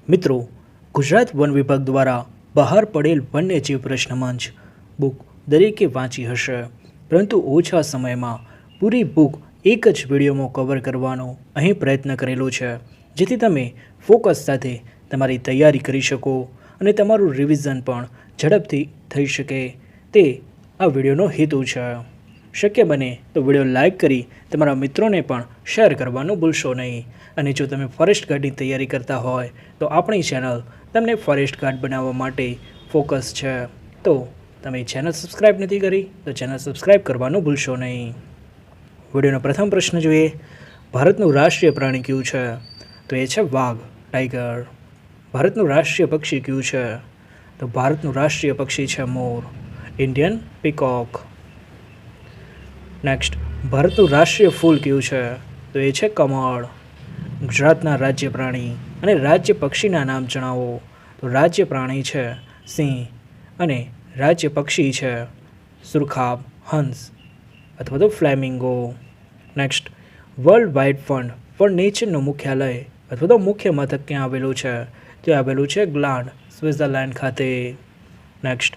મિત્રો, ગુજરાત વન વિભાગ દ્વારા બહાર પડેલ વન્યજીવ પ્રશ્ન મંચ બુક દરેકે વાંચી હશે, પરંતુ ઓછા સમયમાં પૂરી બુક એક જ વિડીયોમાં કવર કરવાનો અહીં પ્રયત્ન કરેલો છે, જેથી તમે ફોકસ સાથે તમારી તૈયારી કરી શકો અને તમારું રિવિઝન પણ ઝડપથી થઈ શકે. તે આ વિડીયોનો હેતુ છે. શક્ય બને તો વિડીયો લાઇક કરી તમારા મિત્રોને પણ શેર કરવાનું ભૂલશો નહીં. અને જો તમે ફોરેસ્ટ ગાર્ડની તૈયારી કરતા હોય તો આપણી ચેનલ તમને ફોરેસ્ટ ગાર્ડ બનાવવા માટે ફોકસ છે. તો તમે ચેનલ સબસ્ક્રાઈબ નથી કરી તો ચેનલ સબસ્ક્રાઈબ કરવાનું ભૂલશો નહીં. વિડીયોનો પ્રથમ પ્રશ્ન જોઈએ. ભારતનું રાષ્ટ્રીય પ્રાણી કયું છે? તો એ છે વાઘ, ટાઈગર. ભારતનું રાષ્ટ્રીય પક્ષી કયું છે? તો ભારતનું રાષ્ટ્રીય પક્ષી છે મોર, ઇન્ડિયન પીકોક. નેક્સ્ટ, ભારતનું રાષ્ટ્રીય ફૂલ કયું છે? તો એ છે કમળ. ગુજરાતના રાજ્ય પ્રાણી અને રાજ્ય પક્ષીના નામ જણાવો. તો રાજ્ય પ્રાણી છે સિંહ અને રાજ્ય પક્ષી છે સુરખાબ, હંસ અથવા તો flamingo. Next, World Wide Fund for નેચરનું મુખ્યાલય અથવા તો મુખ્ય મથક ક્યાં આવેલું છે? તે આવેલું છે ગ્લાન્ડ, સ્વિટ્ઝરલેન્ડ ખાતે. નેક્સ્ટ,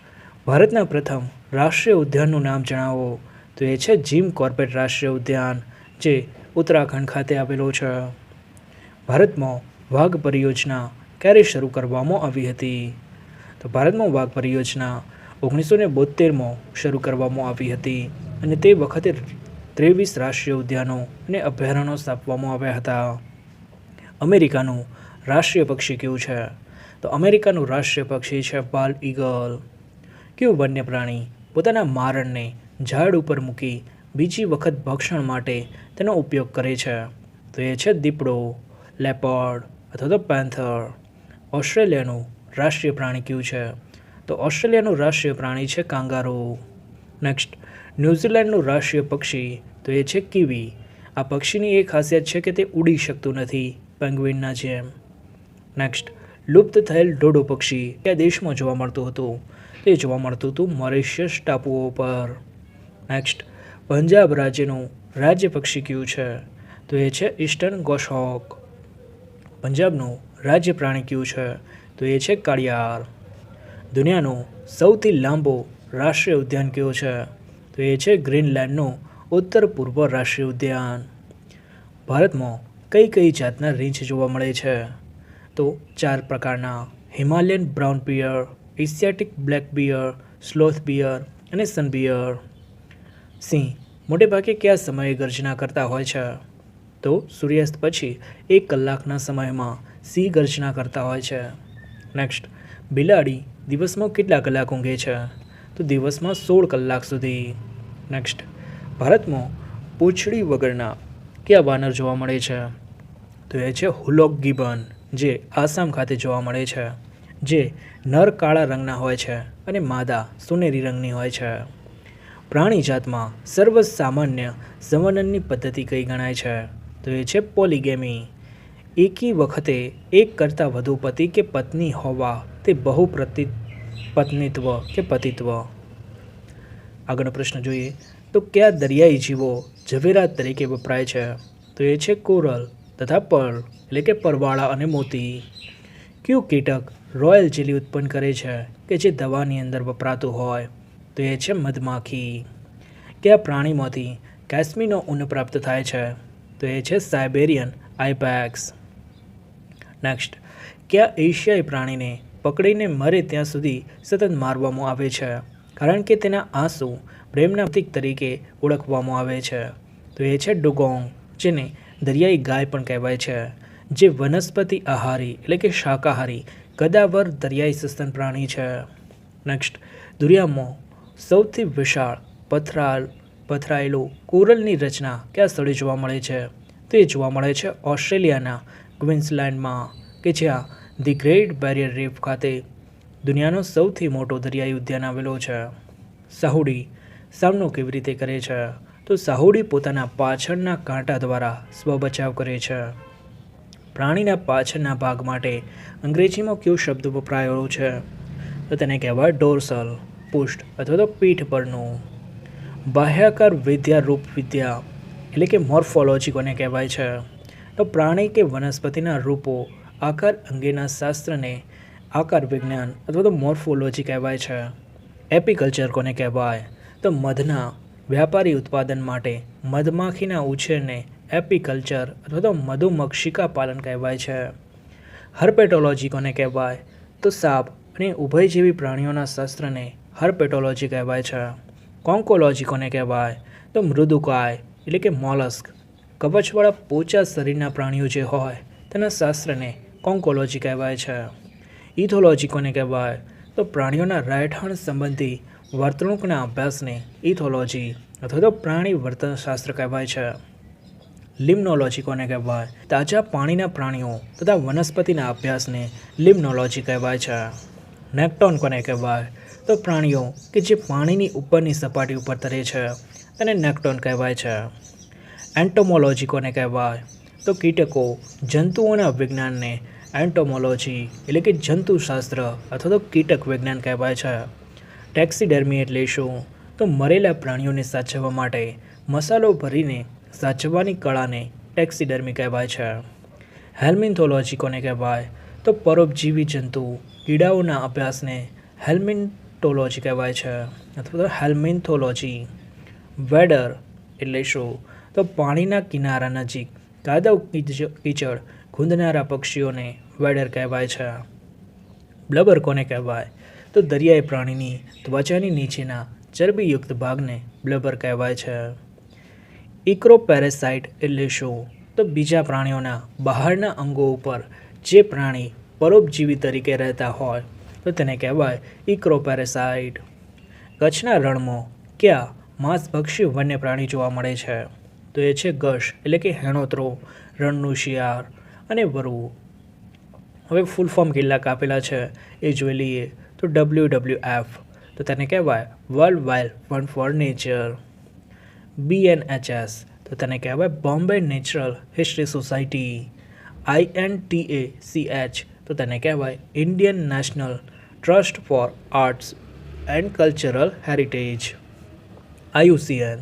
ભારતના પ્રથમ રાષ્ટ્રીય ઉદ્યાનનું નામ જણાવો. તો એ છે જીમ કોર્બેટ રાષ્ટ્રીય ઉદ્યાન, જે ઉત્તરાખંડ ખાતે આવેલો છે. ભારતમાં વાઘ પરિયોજના ક્યારે શરૂ કરવામાં આવી હતી? તો ભારતમાં વાઘ પરિયોજના 1972માં શરૂ કરવામાં આવી હતી અને તે વખતે 23 રાષ્ટ્રીય ઉદ્યાનો અને અભયારણ્યો સ્થાપવામાં આવ્યા હતા. અમેરિકાનું રાષ્ટ્રીય પક્ષી કયું છે? તો અમેરિકાનું રાષ્ટ્રીય પક્ષી છે બાલ્ડ ઈગલ. કયું વન્ય પ્રાણી પોતાના મારણને ઝાડ ઉપર મૂકી બીજી વખત ભક્ષણ માટે તેનો ઉપયોગ કરે છે? તો એ છે દીપડો, લેપર્ડ અથવા તો પેન્થર. ઓસ્ટ્રેલિયાનું રાષ્ટ્રીય પ્રાણી કયું છે? તો ઓસ્ટ્રેલિયાનું રાષ્ટ્રીય પ્રાણી છે કાંગારૂ. નેક્સ્ટ, ન્યૂઝીલેન્ડનું રાષ્ટ્રીય પક્ષી તો એ છે કીવી. આ પક્ષીની એક ખાસિયત છે કે તે ઉડી શકતું નથી, પેંગ્વિનના જેમ. નેક્સ્ટ, લુપ્ત થયેલ ડોડો પક્ષી કયા દેશમાં જોવા મળતું હતું? તે જોવા મળતું હતું મોરિશિયસ ટાપુઓ પર. નેક્સ્ટ, પંજાબ રાજ્યનું રાજ્ય પક્ષી કયું છે? તો એ છે ઈસ્ટર્ન ગોશોક. પંજાબનું રાજ્ય પ્રાણી કયું છે? તો એ છે કાળિયાર. દુનિયાનો સૌથી લાંબો રાષ્ટ્રીય ઉદ્યાન કયો છે? તો એ છે ગ્રીનલેન્ડનો ઉત્તર પૂર્વ રાષ્ટ્રીય ઉદ્યાન. ભારતમાં કઈ કઈ જાતના રીંછ જોવા મળે છે? તો 4 પ્રકારના: Himalayan brown bear, Asiatic black bear, sloth bear અને સન બિયર. સિંહ મોટેભાગે કયા સમયે ગર્જના કરતા હોય છે? તો સૂર્યાસ્ત પછી 1 કલાકના સમયમાં સિંહ ગર્જના કરતા હોય છે. નેક્સ્ટ, બિલાડી દિવસમાં કેટલા કલાક ઊંઘે છે? તો દિવસમાં 16 કલાક સુધી. નેક્સ્ટ, ભારતમાં પૂંછડી વગરના કયા વાનર જોવા મળે છે? તો એ છે હુલોક ગિબન, જે આસામ ખાતે જોવા મળે છે, જે નર કાળા રંગના હોય છે અને માદા સોનેરી રંગની હોય છે. પ્રાણી જાતમાં સર્વસામાન્ય સંવનનની પદ્ધતિ કઈ ગણાય છે? તો એ છે પોલીગેમી. એકી વખતે એક કરતાં વધુ પતિ કે પત્ની હોવા તે પત્નીત્વ કે પતિત્વ. આગળનો પ્રશ્ન જોઈએ. તો કયા દરિયાઈ જીવો ઝવેરાત તરીકે વપરાય છે? તો એ છે કોરલ તથા પર્લ એટલે કે પરવાળા અને મોતી. કયું કીટક રોયલ જેલી ઉત્પન્ન કરે છે કે જે દવાની અંદર વપરાતું હોય? તો એ છે મધમાખી. કયા પ્રાણીમાંથી કેસ્મીનો ઊન પ્રાપ્ત થાય છે? તો એ છે સાઇબેરિયન આઇબેક્સ. નેક્સ્ટ, કયા એશિયાઈ પ્રાણીને પકડીને મરે ત્યાં સુધી સતત મારવામાં આવે છે કારણ કે તેના આંસુ પ્રેમના પ્રતીક તરીકે ઓળખવામાં આવે છે? તો એ છે ડુગોંગ, જેને દરિયાઈ ગાય પણ કહેવાય છે, જે વનસ્પતિ આહારી એટલે કે શાકાહારી કદાવર દરિયાઈ સસ્તન પ્રાણી છે. નેક્સ્ટ, દુનિયામાં સૌથી વિશાળ પથરાયેલું કોરલની રચના કયા સ્થળે જોવા મળે છે? તે જોવા મળે છે ઓસ્ટ્રેલિયાના ક્વીન્સલેન્ડમાં, કે જ્યાં ધી ગ્રેટ બેરિયર રીફ ખાતે દુનિયાનો સૌથી મોટો દરિયાઈ ઉદ્યાન આવેલો છે. સાહુડી સામનો કેવી રીતે કરે છે? તો સાહુડી પોતાના પાછળના કાંટા દ્વારા સ્વબચાવ કરે છે. પ્રાણીના પાછળના ભાગ માટે અંગ્રેજીમાં કયો શબ્દ વપરાયેલો છે? તો તેને કહેવાય ડોર્સલ, પૃષ્ઠ અથવા તો પીઠ પરનું. બાહ્યાકાર વિદ્યા એટલે કે મોર્ફોલોજી કોને કહેવાય છે? તો પ્રાણી કે વનસ્પતિના રૂપો આકાર અંગેના શાસ્ત્રને આકાર વિજ્ઞાન અથવા તો મોર્ફોલોજી કહેવાય છે. એપીકલ્ચર કોને કહેવાય? તો મધના વ્યાપારી ઉત્પાદન માટે મધમાખીના ઉછેરને એપીકલ્ચર અથવા તો મધુમક્ષિકા પાલન કહેવાય છે. હર્પેટોલોજી કોને કહેવાય? તો સાપ અને ઉભયજીવી પ્રાણીઓના શાસ્ત્રને હર્પેટોલોજી કહેવાય છે. કોન્કોલોજી કોને કહેવાય? તો મૃદુકાય એટલે કે મોલસ્ક, કવચવાળા પોચા શરીરના પ્રાણીઓ જે હોય તેના શાસ્ત્રને કોન્કોલોજી કહેવાય છે. ઇથોલોજી કોને કહેવાય? તો પ્રાણીઓના રહેઠાણ સંબંધી વર્તણૂકના અભ્યાસને ઇથોલોજી અથવા તો પ્રાણી વર્તનશાસ્ત્ર કહેવાય છે. લિમ્નોલોજી કોને કહેવાય? તાજા પાણીના પ્રાણીઓ તથા વનસ્પતિના અભ્યાસને લિમ્નોલોજી કહેવાય છે. નેક્ટોન કોને કહેવાય? તો પ્રાણીઓ કે જે પાણીની ઉપરની સપાટી ઉપર તરે છે તેને નેક્ટોન કહેવાય છે. એન્ટોમોલોજી કોને કહેવાય? તો કીટકો જંતુઓના વિજ્ઞાનને એન્ટોમોલોજી એટલે કે જંતુશાસ્ત્ર અથવા તો કીટક વિજ્ઞાન કહેવાય છે. ટેક્સીડર્મી એટલે શું? તો મરેલા પ્રાણીઓને સાચવવા માટે મસાલો ભરીને સાચવવાની કળાને ટેક્સીડર્મી કહેવાય છે. હેલ્મિન્થોલોજી કોને કહેવાય? તો પરોપજીવી જંતુ કીડાઓના અભ્યાસને હેલ્મિન્ટોલોજી કહેવાય છે અથવા તો હેલ્મિન્થોલોજી. વેડર એટલે શું? તો પાણીના કિનારા નજીક કાદવ કીચડ ખૂંદનારા પક્ષીઓને વેડર કહેવાય છે. બ્લબર કોને કહેવાય? તો દરિયાઈ પ્રાણીની ત્વચાની નીચેના ચરબીયુક્ત ભાગને બ્લબર કહેવાય છે. ઇક્રોપેરેસાઇટ એટલે શું? તો બીજા પ્રાણીઓના બહારના અંગો ઉપર જે પ્રાણી પરોપજીવી તરીકે રહેતા હોય તો તેને કહેવાય ઇક્રોપેરેસાઇટ. કચ્છના રણમાં કયા માંસભક્ષી વન્ય પ્રાણી જોવા મળે છે? તો એ છે ગશ એટલે કે હેણોત્રો, રણનું શિયાળ અને વરુ. હવે ફૂલ ફોર્મ કેટલાક આપેલા છે એ જોઈ લઈએ. તો WWF તો તેને કહેવાય World Wild Fund for Nature. BNHS તો તેને કહેવાય Bombay Natural History Society. INTACH તો તેને કહેવાય Indian National Trust for Arts and Cultural Heritage. IUCN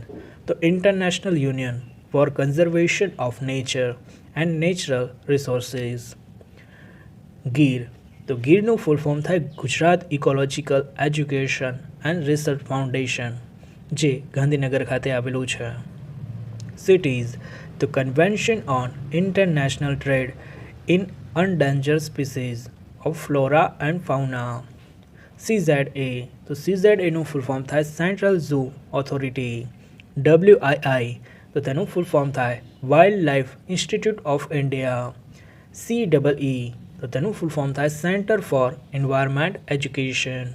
તો International Union for Conservation of Nature and Natural Resources. GEER તો ગીરનું ફૂલ ફોર્મ થાય Gujarat Ecological Education and Research Foundation, જે ગાંધીનગર ખાતે આવેલું છે. સિટીઝ તો Convention on International Trade in Endangered Species of Flora and fauna. CZA તો CZAનું ફૂલ ફોર્મ થાય સેન્ટ્રલ ઝૂ ઓથોરિટી. WII તો તેનું ફૂલ ફોર્મ થાય wild life institute of India. CEE તો તેનું ફૂલ ફોર્મ થાય centre for environment education.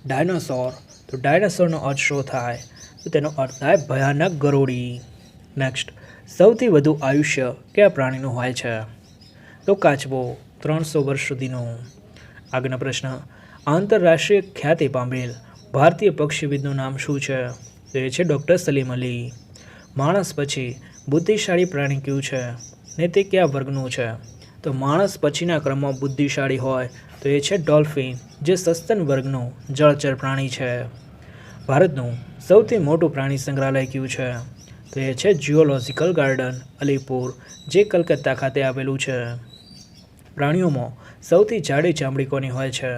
Dinosaur તો ડાયનોસોરનો અર્થ શું થાય? તો તેનો અર્થ થાય ભયાનક ગરોળી. નેક્સ્ટ, સૌથી વધુ આયુષ્ય કયા પ્રાણીનું હોય છે? તો કાચબો 300 વર્ષ સુધીનું. આગળનો પ્રશ્ન, આંતરરાષ્ટ્રીય ખ્યાતિ પામેલ ભારતીય પક્ષીવિદનું નામ શું છે? તો એ છે ડૉક્ટર સલીમ અલી. માણસ પછી બુદ્ધિશાળી પ્રાણી કયું છે ને તે કયા વર્ગનું છે? તો માણસ પછીના ક્રમમાં બુદ્ધિશાળી હોય તો એ છે ડોલ્ફિન, જે સસ્તન વર્ગનું જળચર પ્રાણી છે. ભારતનું સૌથી મોટું પ્રાણી સંગ્રહાલય કયું છે? તો એ છે ઝૂઓલોજિકલ ગાર્ડન અલીપુર, જે કલકત્તા ખાતે આવેલું છે. પ્રાણીઓમાં સૌથી જાડી ચામડી કોની હોય છે?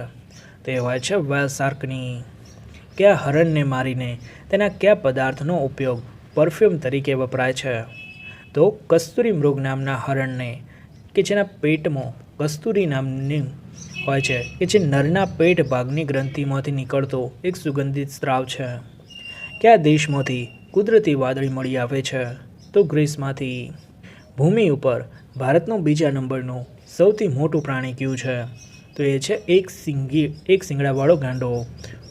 તે હોય છે વ્હેલ શાર્કની. કયા હરણને મારીને તેના કયા પદાર્થનો ઉપયોગ પરફ્યુમ તરીકે વપરાય છે? તો કસ્તુરી મૃગ નામના હરણને, કે જેના પેટમાં કસ્તુરી નામની હોય છે, કે જે નરના પેટ ભાગની ગ્રંથિમાંથી નીકળતો એક સુગંધિત સ્ત્રાવ છે. કયા દેશમાંથી કુદરતી વાદળી મળી આવે છે? તો ગ્રીસમાંથી. ભૂમિ ઉપર ભારતનું બીજા નંબરનું સૌથી મોટું પ્રાણી કયું છે? તો એ છે એક શિંગડાવાળો ગાંડો,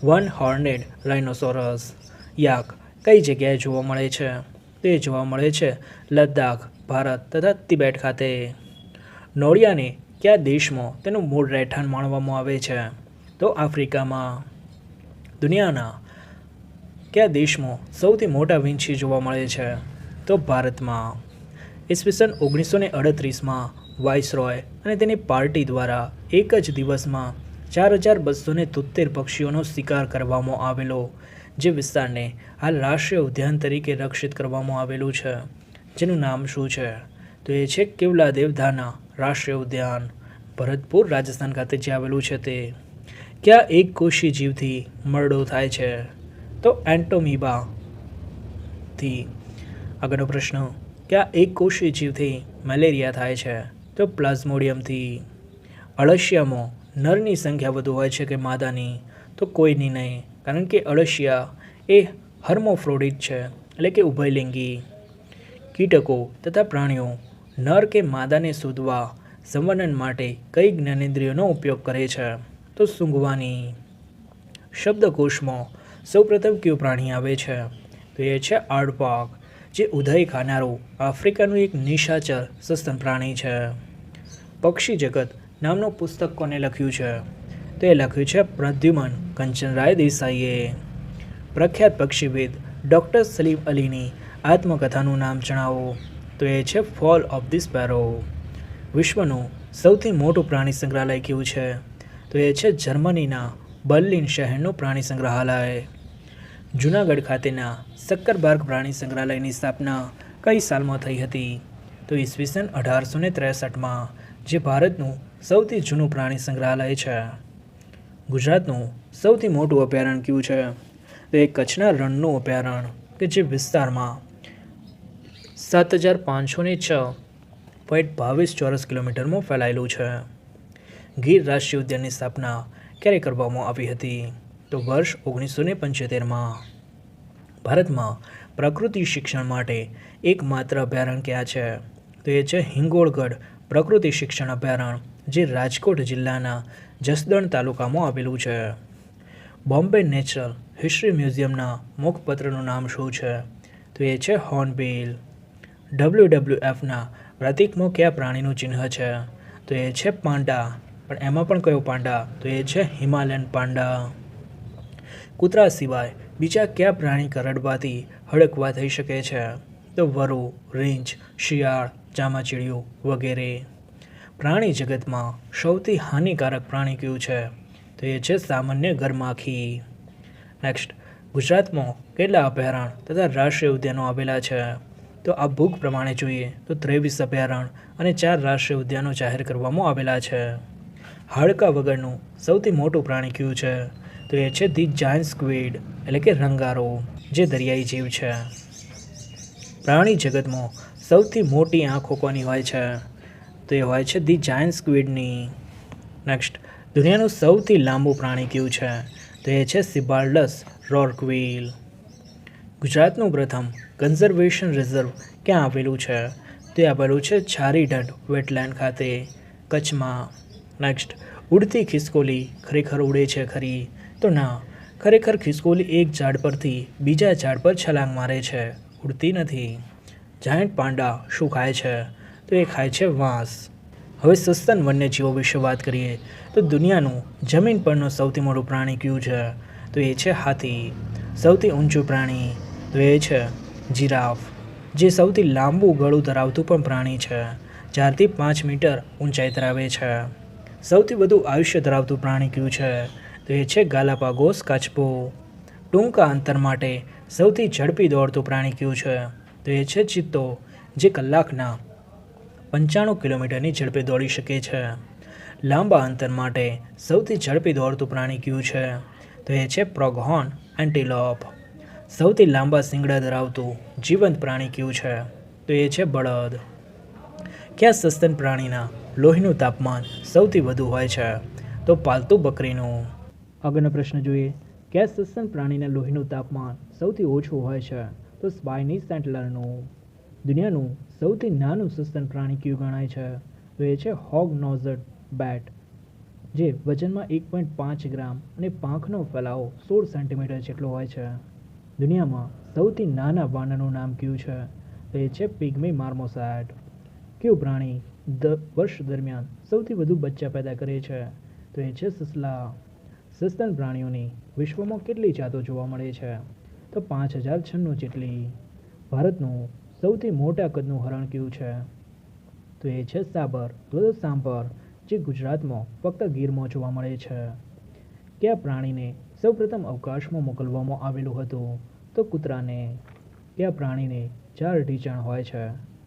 વન હોર્નેડ રાઇનોસોરસ. યાક કઈ જગ્યાએ જોવા મળે છે? તે જોવા મળે છે લદ્દાખ, ભારત તથા તિબેટ ખાતે. નોળિયાને કયા દેશમાં તેનું મૂળ રહેઠાણ માનવામાં આવે છે? તો આફ્રિકામાં. દુનિયાના કયા દેશમાં સૌથી મોટા વીંછી જોવા મળે છે? તો ભારતમાં. ઈસવીસન 1938માં વાઇસરોય અને તેની પાર્ટી દ્વારા એક જ દિવસમાં 4273 પક્ષીઓનો શિકાર કરવામાં આવેલો, જે વિસ્તારને હાલ રાષ્ટ્રીય ઉદ્યાન તરીકે રક્ષિત કરવામાં આવેલું છે, જેનું નામ શું છે? તો એ છે કેવલાદેવ ધાના રાષ્ટ્રીય ઉદ્યાન. ભરતપુર રાજસ્થાન ખાતે જે આવેલું છે તે. કયા એક કોષી જીવથી મરડો થાય છે? તો એન્ટોમીબાથી. આગળનો પ્રશ્ન, કયા એક કોષી જીવથી મેલેરિયા થાય છે? તો પ્લાઝ્મોડિયમથી. અળસિયામાં નરની સંખ્યા વધુ હોય છે કે માદાની? તો કોઈની નહીં, કારણ કે અળસિયા એ હર્મોફ્રોડિટ છે, એટલે કે ઉભયલિંગી. કીટકો તથા પ્રાણીઓ નર કે માદાને શોધવા સંવર્ધન માટે કઈ જ્ઞાનેન્દ્રિયોનો ઉપયોગ કરે છે? તો સૂંઘવાની. શબ્દકોશમાં સૌપ્રથમ કયું પ્રાણી આવે છે? તો એ છે આડપાક, જે ઉધઈ ખાનારું આફ્રિકાનું એક નિશાચર સસ્તન પ્રાણી છે. પક્ષી જગત નામનું પુસ્તક કોને લખ્યું છે? તો એ લખ્યું છે પ્રદ્યુમન કંચનરાય દેસાઈએ. પ્રખ્યાત પક્ષીવિદ ડૉક્ટર સલીમ અલીની આત્મકથાનું નામ જણાવો. તો એ છે ફોલ ઓફ ધી સ્પેરો. વિશ્વનું સૌથી મોટું પ્રાણી સંગ્રહાલય કયું છે? તો એ છે જર્મનીના બર્લિન શહેરનું પ્રાણી સંગ્રહાલય. જૂનાગઢ ખાતેના સક્કરબાગ પ્રાણી સંગ્રહાલયની સ્થાપના કઈ સાલમાં થઈ હતી? તો ઈસવીસન 1863માં, જે ભારતનું સૌથી જૂનું પ્રાણી સંગ્રહાલય છે. ગુજરાતનું સૌથી મોટું અભયારણ્ય કયું છે? તો એ કચ્છના રણનું અભયારણ્ય, કે જે વિસ્તારમાં 7506.22 ચોરસ કિલોમીટરમાં ફેલાયેલું છે. ગીર રાષ્ટ્રીય ઉદ્યાનની સ્થાપના ક્યારે કરવામાં આવી હતી? તો વર્ષ 1975માં. ભારતમાં પ્રકૃતિ શિક્ષણ માટે એકમાત્ર અભયારણ્ય ક્યાં છે? તો એ છે હિંગોળગઢ પ્રકૃતિ શિક્ષણ અભયારણ્ય, જે રાજકોટ જિલ્લાના જસદણ તાલુકામાં આવેલું છે. બોમ્બે નેચરલ હિસ્ટ્રી મ્યુઝિયમના મુખપત્રનું નામ શું છે? તો એ છે હોર્નબિલ. WWFના પ્રતીકમાં કયા પ્રાણીનું ચિહ્ન છે? તો એ છે પાંડા. પણ એમાં પણ કયો પાંડા? તો એ છે હિમાલયન પાંડા. કૂતરા સિવાય બીજા કયા પ્રાણી કરડવાથી હડકવા થઈ શકે છે? તો વરુ, રીંછ, શિયાળ, ચામાચીડિયું વગેરે. પ્રાણી જગતમાં સૌથી હાનિકારક પ્રાણી કયું છે? તો એ છે સામાન્ય ગરમાખી. નેક્સ્ટ, ગુજરાતમાં કેટલા અભયારણ્ય તથા રાષ્ટ્રીય ઉદ્યાનો આવેલા છે? તો આ બુક પ્રમાણે જોઈએ તો 23 અભયારણ્ય અને 4 રાષ્ટ્રીય ઉદ્યાનો જાહેર કરવામાં આવેલા છે. હાડકા વગરનું સૌથી મોટું પ્રાણી કયું છે? તો એ છે ધી જાયન્ટ સ્ક્વિડ, એટલે કે રંગારો, જે દરિયાઈ જીવ છે. પ્રાણી જગતમાં સૌથી મોટી આંખો કોની હોય છે? તો એ હોય છે ધી જાયન્ટ સ્ક્વિડની. નેક્સ્ટ, દુનિયાનું સૌથી લાંબુ પ્રાણી કયું છે? તો એ છે સિબાલ્ડસ રોરક્વિલ. ગુજરાતનું પ્રથમ કન્ઝર્વેશન રિઝર્વ ક્યાં આવેલું છે? તે આવેલું છે છારીઢંઢ વેટલેન્ડ ખાતે, કચ્છમાં. નેક્સ્ટ, ઉડતી ખિસકોલી ખરેખર ઉડે છે ખરી? તો ના, ખરેખર ખિસકોલી એક ઝાડ પરથી બીજા ઝાડ પર છલાંગ મારે છે, ઉડતી નથી. જાયન્ટ પાંડા શું ખાય છે? તો એ ખાય છે વાંસ. હવે સસ્તન વન્યજીવો વિશે વાત કરીએ તો દુનિયાનું જમીન પરનું સૌથી મોટું પ્રાણી કયું છે? તો એ છે હાથી. સૌથી ઊંચું પ્રાણી? તો એ છે જીરાફ, જે સૌથી લાંબુ ગળું ધરાવતું પણ પ્રાણી છે, 4 થી 5 મીટર ઊંચાઈ ધરાવે છે. સૌથી વધુ આયુષ્ય ધરાવતું પ્રાણી કયું છે? તો એ છે ગાલાપાગોસ કાચબો. ટૂંકા અંતર માટે સૌથી ઝડપી દોડતું પ્રાણી કયું છે? તો એ છે ચિત્તો, જે કલાકના 95 કિલોમીટરની ઝડપે દોડી શકે છે. લાંબા અંતર માટે સૌથી ઝડપી દોડતું પ્રાણી કયું છે? તો એ છે પ્રોગહોર્ન એન્ટિલોપ. સૌથી લાંબા શિંગડા ધરાવતું જીવંત પ્રાણી કયું છે? તો એ છે બળદ. કયા સસ્તન પ્રાણીના લોહીનું તાપમાન સૌથી વધુ હોય છે? તો પાલતુ બકરીનું. આગળનો પ્રશ્ન જોઈએ, કયા સસ્તન પ્રાણીના લોહીનું તાપમાન સૌથી ઓછું હોય છે? તો સ્પાઇની સેન્ટલરનું. દુનિયાનું સૌથી નાનું સસ્તન પ્રાણી કયું ગણાય છે? તો એ છે હોગ નોઝડ બેટ, જે વજનમાં 1.5 ગ્રામ અને પાંખનો ફેલાવો 16 સેન્ટીમીટર જેટલો હોય છે. દુનિયામાં સૌથી નાના વાનરનું નામ કયું છે? તો એ છે પિગ્મી માર્મોસેટ. કયું પ્રાણી વર્ષ દરમિયાન સૌથી વધુ બચ્ચા પેદા કરે છે? તો એ છે સસલા. સસ્તન પ્રાણીઓની વિશ્વમાં કેટલી જાતો જોવા મળે છે? તો 5096 જેટલી. ભારતનું સૌથી મોટા કદનું હરણ કયું છે? તો એ છે સાબર સાંભર, જે ગુજરાતમાં ફક્ત ગીરમાં જોવા મળે છે. કયા પ્રાણીને સૌપ્રથમ અવકાશમાં મોકલવામાં આવેલું હતું? તો કૂતરાને. કયા પ્રાણીને 4 ઢીંચણ હોય છે?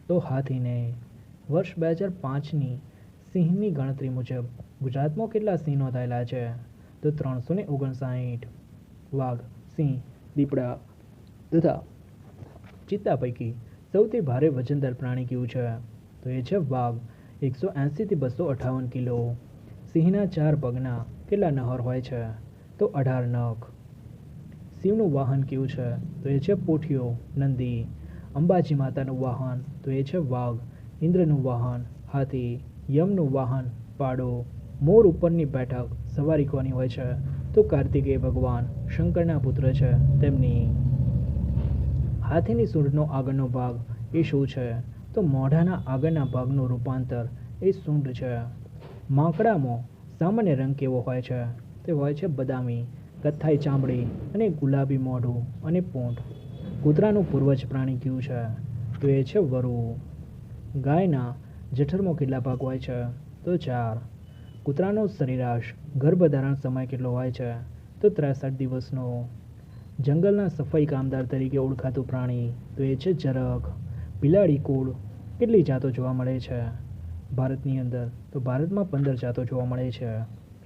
તો હાથીને. વર્ષ 2005ની સિંહની ગણતરી મુજબ ગુજરાતમાં કેટલા સિંહ નોંધાયેલા છે? તો 359. વાઘ, સિંહ, દીપડા તથા ચિત્તા પૈકી સૌથી ભારે વજનદાર પ્રાણી કયું છે? તો એ છે વાઘ, 180 થી 258 કિલો. સિંહના 4 પગના કેટલા નહર હોય છે? તો 18 નખ. શિવનું વાહન કયું છે? તો એ છે પોઠિયો, નંદી. અંબાજી માતાનું વાહન? તો એ છે વાઘ. ઇન્દ્રનું વાહન? હાથી. યમનું વાહન? પાડો. મોર ઉપરની બેઠક સવારી કોની હોય છે? તો કાર્તિકેય ભગવાન, શંકરના પુત્ર છે તેમની. હાથીની સૂંઢનો આગળનો ભાગ એ શું છે? તો મોઢાના આગળના ભાગનું રૂપાંતર એ સૂંઢ છે. માંકડામાં સામાન્ય રંગ કેવો હોય છે? તે હોય છે બદામી, કથ્થાઈ ચામડી અને ગુલાબી મોઢું અને પૂંછ. કૂતરાનું પૂર્વજ પ્રાણી કયું છે? તો એ છે વરુ. ગાયના જઠરમાં કેટલા ભાગ હોય છે? તો 4. કૂતરાનો સરેરાશ ગર્ભધારણ સમય કેટલો હોય છે? તો 63 દિવસનો. જંગલના સફાઈ કામદાર તરીકે ઓળખાતું પ્રાણી? તો એ છે ઝરખ. બિલાડી કુળ કેટલી જાતો જોવા મળે છે ભારતની અંદર? તો ભારતમાં 15 જાતો જોવા મળે છે.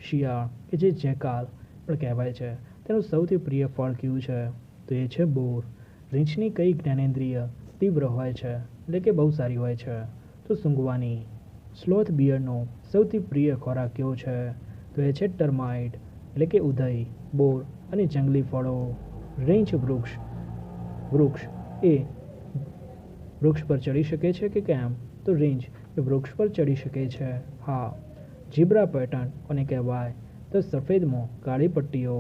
શિયાળ કે જે જેકાલ પણ કહેવાય છે, તેનું સૌથી પ્રિય ફળ કયું છે? તો એ છે બોર. રીંછની કઈ જ્ઞાનેન્દ્રિય તીવ્ર હોય છે, એટલે કે બહુ સારી હોય છે? તો સૂંઘવાની. સ્લોથ બિયરનો સૌથી પ્રિય ખોરાક કયો છે? તો એ છે ટર્માઇટ, એટલે કે ઉધઈ, બોર અને જંગલી ફળો. રીંછ વૃક્ષ એ વૃક્ષ પર ચડી શકે છે કે કેમ? તો રીંછ એ વૃક્ષ પર ચડી શકે છે, હા. ઝીબ્રા પેટર્ન કોને કહેવાય? તો સફેદમાં કાળી પટ્ટીઓ.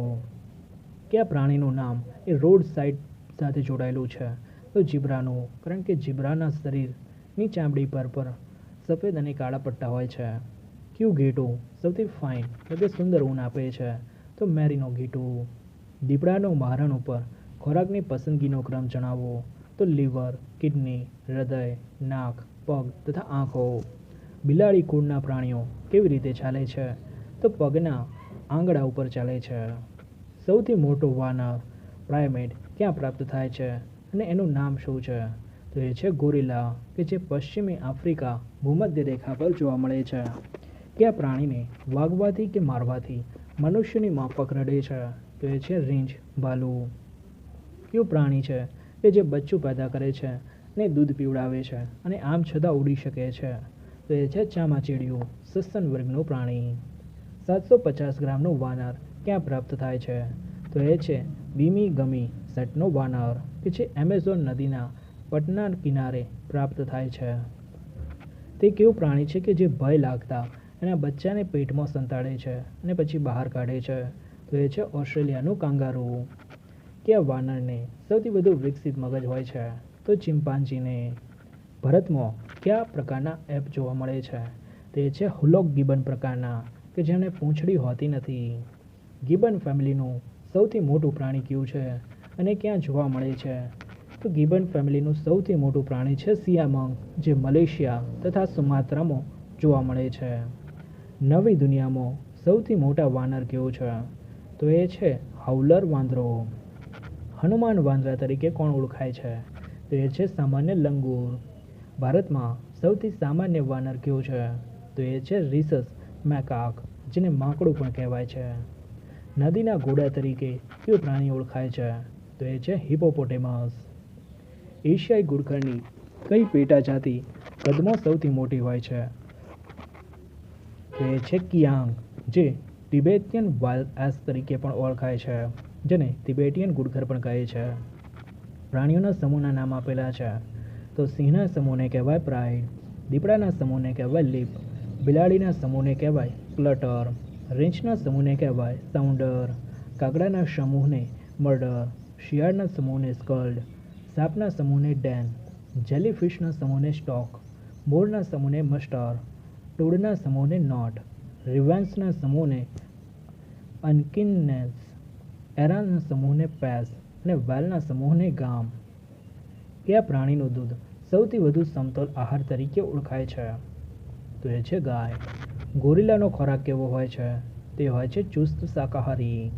કયા પ્રાણીનું નામ એ રોડ સાઇડ સાથે જોડાયેલું છે? તો ઝીબ્રાનું, કારણ કે ઝીબ્રાના શરીરની ચામડી પર સફેદ અને કાળા પટ્ટા હોય છે. કયું ઘેટું સૌથી ફાઇન એટલે કે સુંદર ઊન આપે છે? તો મેરીનો ઘેટું. દીપડાનો મારણ ઉપર ખોરાકની પસંદગીનો ક્રમ જણાવો. તો લીવર, કિડની, હૃદય, નાક, પગ તથા આંખો. બિલાડી કુળના પ્રાણીઓ કેવી રીતે ચાલે છે? તો પગના આંગળા ઉપર ચાલે છે. સૌથી મોટો વાનર પ્રાઇમેટ ક્યાં પ્રાપ્ત થાય છે અને એનું નામ શું છે? તો એ છે ગોરિલા, કે જે પશ્ચિમી આફ્રિકા ભૂમધ્ય રેખા પર જોવા મળે છે. કયા પ્રાણીને વાગવાથી કે મારવાથી મનુષ્યની માફક રડે છે? તો એ છે રીંછ, ભાલુ. કયું પ્રાણી છે કે જે બચ્ચું પેદા કરે છે ને દૂધ પીવડાવે છે અને આમ છતાં ઉડી શકે છે? તો એ છે ચામાચીડિયું, સસ્તન વર્ગનું પ્રાણી. 750 ગ્રામનું વાનર ક્યાં પ્રાપ્ત થાય છે? તો એ છે બીમી ગમી સેટનો વાનર, કે જે એમેઝોન નદીના પટના કિનારે પ્રાપ્ત થાય છે. તે કેવું પ્રાણી છે કે જે ભય લાગતા એના બચ્ચાને પેટમાં સંતાડે છે અને પછી બહાર કાઢે છે? તો એ છે ઓસ્ટ્રેલિયાનું કાંગારૂ. કયા વાનરને સૌથી વધુ વિકસિત મગજ હોય છે? તો ચિમ્પાન્જીને. ભારતમાં કયા પ્રકારના એપ જોવા મળે છે? તે છે હુલોક ગિબન પ્રકારના, કે જેમને પૂંછડી હોતી નથી. ગિબન ફેમિલીનું સૌથી મોટું પ્રાણી કયું છે અને ક્યાં જોવા મળે છે? તો ગિબન ફેમિલીનું સૌથી મોટું પ્રાણી છે સિયામંગ, જે મલેશિયા તથા સુમાત્રામાં જોવા મળે છે. નવી દુનિયામાં સૌથી મોટા વાનર કેવો છે? તો એ છે હાઉલર વાંદરો. હનુમાન વાંદરા તરીકે કોણ ઓળખાય છે? તો એ છે સામાન્ય લંગૂર. ભારતમાં સૌથી સામાન્ય વાનર કયો છે? તો એ છે રીસસ મેકાક, જેને માંકડું પણ કહેવાય છે. નદીના ઘોડા તરીકે કયું પ્રાણી ઓળખાય છે? તો એ છે હિપોપોટેમસ. એશિયાઈ ઘુડખરની કઈ પેટા જાતિ કદમાં સૌથી મોટી હોય છે? તો એ છે કિયાંગ, જે તિબેટિયન વાઇલ્ડ એસ તરીકે પણ ઓળખાય છે, જેને તિબેટિયન ઘુડખર પણ કહે છે. પ્રાણીઓના સમૂહના નામ આપેલા છે. તો સિંહના સમૂહને કહેવાય પ્રાઇડ, દીપડાના સમૂહને કહેવાય લીપ, બિલાડીના સમૂહને કહેવાય ક્લટર, રીંછના સમૂહને કહેવાય સાઉન્ડર, કાગડાના સમૂહને મર્ડર, શિયાળના સમૂહને સ્કલ્ડ, સાપના સમૂહને ડેન, જેલીફિશના સમૂહને સ્ટોક, મોરના સમૂહને મસ્ટર, ટોડના સમૂહને નોટ, રિવેન્સના સમૂહને અનકિનનેસ, એરાના સમૂહને પેસ અને વેલના સમૂહને ગામ. કયા પ્રાણીનું દૂધ સૌથી વધુ સમતોલ આહાર તરીકે ઓળખાય છે? તો એ છે ગાય. ગોરિલાનો ખોરાક કેવો હોય છે? તે હોય છે ચુસ્ત શાકાહારી.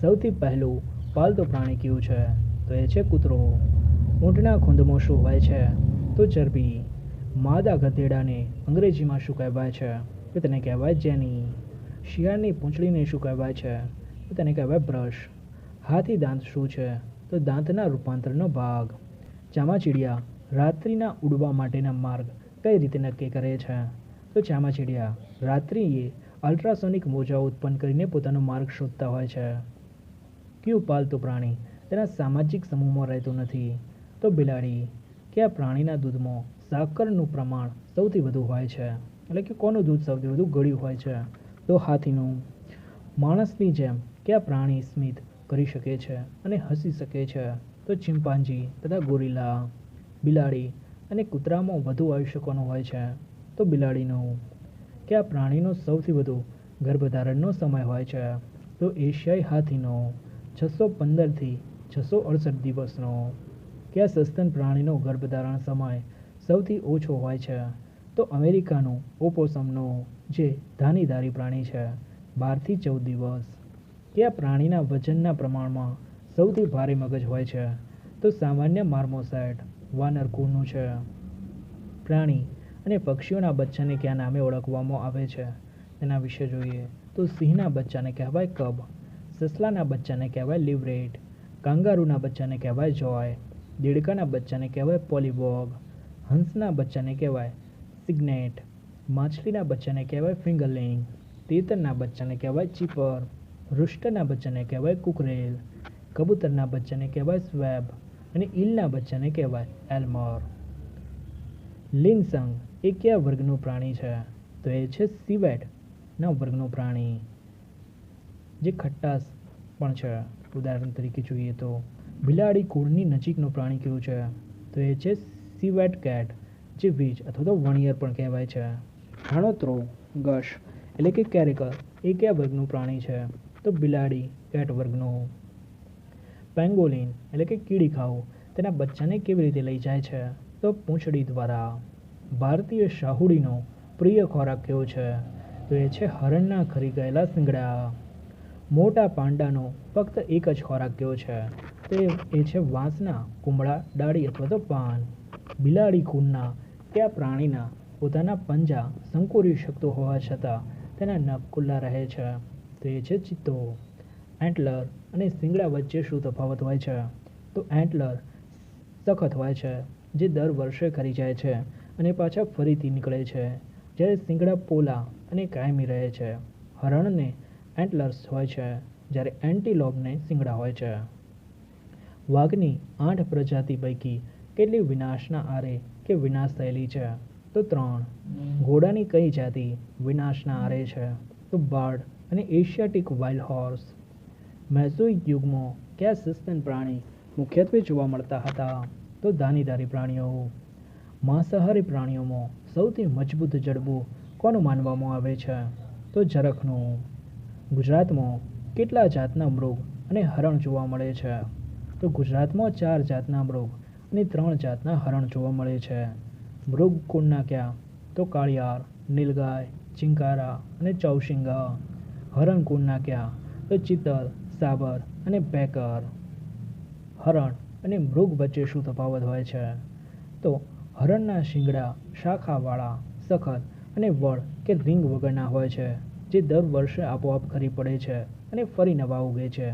સૌથી પહેલું પાલતું પ્રાણી કયું છે? તો એ છે કૂતરો. ઊંટના ખૂંદમાં શું હોય છે? તો ચરબી. માદા ગધેડાને અંગ્રેજીમાં શું કહેવાય છે? તો તેને કહેવાય જેની. શિયાળની પૂંછડીને શું કહેવાય છે? તો તેને કહેવાય બ્રશ. હાથી દાંત શું છે? તો દાંતના રૂપાંતરનો ભાગ. ચામાચીડિયા રાત્રિના ઉડવા માટેના માર્ગ કઈ રીતે નક્કી કરે છે? તો ચામાચીડિયા રાત્રિએ અલ્ટ્રાસોનિક મોજાઓ ઉત્પન્ન કરીને પોતાનો માર્ગ શોધતા હોય છે. કયું પાલતુ પ્રાણી તેના સામાજિક સમૂહમાં રહેતું નથી? તો બિલાડી. કયા પ્રાણીના દૂધમાં સાકરનું પ્રમાણ સૌથી વધુ હોય છે? એટલે કે કોનું દૂધ સૌથી વધુ ગળ્યું હોય છે? તો હાથીનું. માણસની જેમ કયા પ્રાણી સ્મિત કરી શકે છે અને હસી શકે છે? તો ચિમ્પાન્જી તથા ગોરિલા. બિલાડી અને કૂતરામાં વધુ આયુષ્ય કોનું હોય છે? તો બિલાડીનું. કયા પ્રાણીનો સૌથી વધુ ગર્ભધારણનો સમય હોય છે? તો એશિયાઈ હાથીનો 615થી 668 દિવસનો. કયા સસ્તન પ્રાણીનો ગર્ભધારણ સમય સૌથી ઓછો હોય છે? તો અમેરિકાનું ઓપોસમનો, જે ધાનીધારી પ્રાણી છે, 12થી 14 દિવસ. કયા પ્રાણીના વજનના પ્રમાણમાં સૌથી ભારે મગજ હોય છે? તો સામાન્ય માર્મોસેટ, વાનર કુળનું છે. પ્રાણી અને પક્ષીઓના બચ્ચાને કયા નામે ઓળખવામાં આવે છે? તેના વિશે જોઈએ તો સિંહના બચ્ચાને કહેવાય કબ, સસલાના બચ્ચાને કહેવાય લિવરેટ, કાંગારૂના બચ્ચાને કહેવાય જોય, દેડકાના બચ્ચાને કહેવાય પોલીવોગ, હંસના બચ્ચાને કહેવાય સિગ્નેટ, માછલીના બચ્ચાને કહેવાય ફિંગરલિંગ, તીતરના બચ્ચાને કહેવાય ચીપર, રૂસ્ટરના બચ્ચાને કહેવાય કુકરેલ, કબૂતરના બચ્ચાને કહેવાય સ્વેબ અને ઈલના બચ્ચાને કહેવાય એલ્મર. લિનસંગ એ કયા વર્ગનું પ્રાણી છે? તો એ છે સિવેટના વર્ગનું પ્રાણી, જે ખટ્ટાસ પણ છે. ઉદાહરણ તરીકે જોઈએ તો બિલાડી કુળની નજીકનું પ્રાણી કયું છે? તો એ છે સિવેટ કેટ, જે વીજ અથવા તો વણિયર પણ કહેવાય છે. હાણોત્રોગસ એટલે કે કેરેકર એ કયા વર્ગનું પ્રાણી છે? તો બિલાડી કેટ વર્ગનું. પેંગોલિન એટલે કે કીડી ખાવું તેના બચ્ચાને કેવી રીતે લઈ જાય છે? તો પૂંછડી દ્વારા. ભારતીય શાહુડીનો પ્રિય ખોરાક કયો છે? તો એ છે હરણના ખરી ગયેલા શિંગડા. મોટા પાંડાનો ફક્ત એક જ ખોરાક કયો છે? તો એ છે વાંસના કુંબળા, ડાળી અથવા તો પાન. બિલાડી કુળના કયા પ્રાણીના પોતાના પંજા સંકોરી શકતો હોવા છતાં તેના નખ ખુલ્લા રહે છે? તો એ છે ચિત્તો. એન્ટલર અને શિંગડા વચ્ચે શું તફાવત હોય છે? તો એન્ટલર સખત હોય છે, જે દર વર્ષે ખરી જાય છે અને પાછા ફરીથી નીકળે છે, જ્યારે શિંગડા પોલા અને કાયમી રહે છે. હરણને એન્ટલર્સ હોય છે, જ્યારે એન્ટીલોપને શિંગડા હોય છે. વાઘની 8 પ્રજાતિ પૈકી કેટલી વિનાશના આરે કે વિનાશ થયેલી છે? તો 3. ઘોડાની કઈ જાતિ વિનાશના આરે છે? તો બર્ડ અને એશિયાટિક વાઇલ્ડ હોર્સ. મેસોઇક યુગમાં કયા સસ્તન પ્રાણી મુખ્યત્વે જોવા મળતા હતા? તો ધાનીધારી પ્રાણીઓ. માંસાહારી પ્રાણીઓમાં સૌથી મજબૂત જડબું કોનું માનવામાં આવે છે? તો ઝરખનું. ગુજરાતમાં કેટલા જાતના મૃગ અને હરણ જોવા મળે છે? તો ગુજરાતમાં 4 જાતના મૃગ અને 3 જાતના હરણ જોવા મળે છે. મૃગ કુળના કયા? તો કાળિયાર, નીલગાય, ચિંકારા અને ચૌશિંગા. હરણ કુળના કયા? તો ચિતલ, સાબર અને પેકર. હરણ અને મૃગ વચ્ચે શું તફાવત હોય છે? તો હરણના શિંગડા શાખાવાળા, સખત અને વળ કે રીંગ વગરના હોય છે, જે દર વર્ષે આપોઆપ ખરી પડે છે અને ફરી નવા ઉગે છે.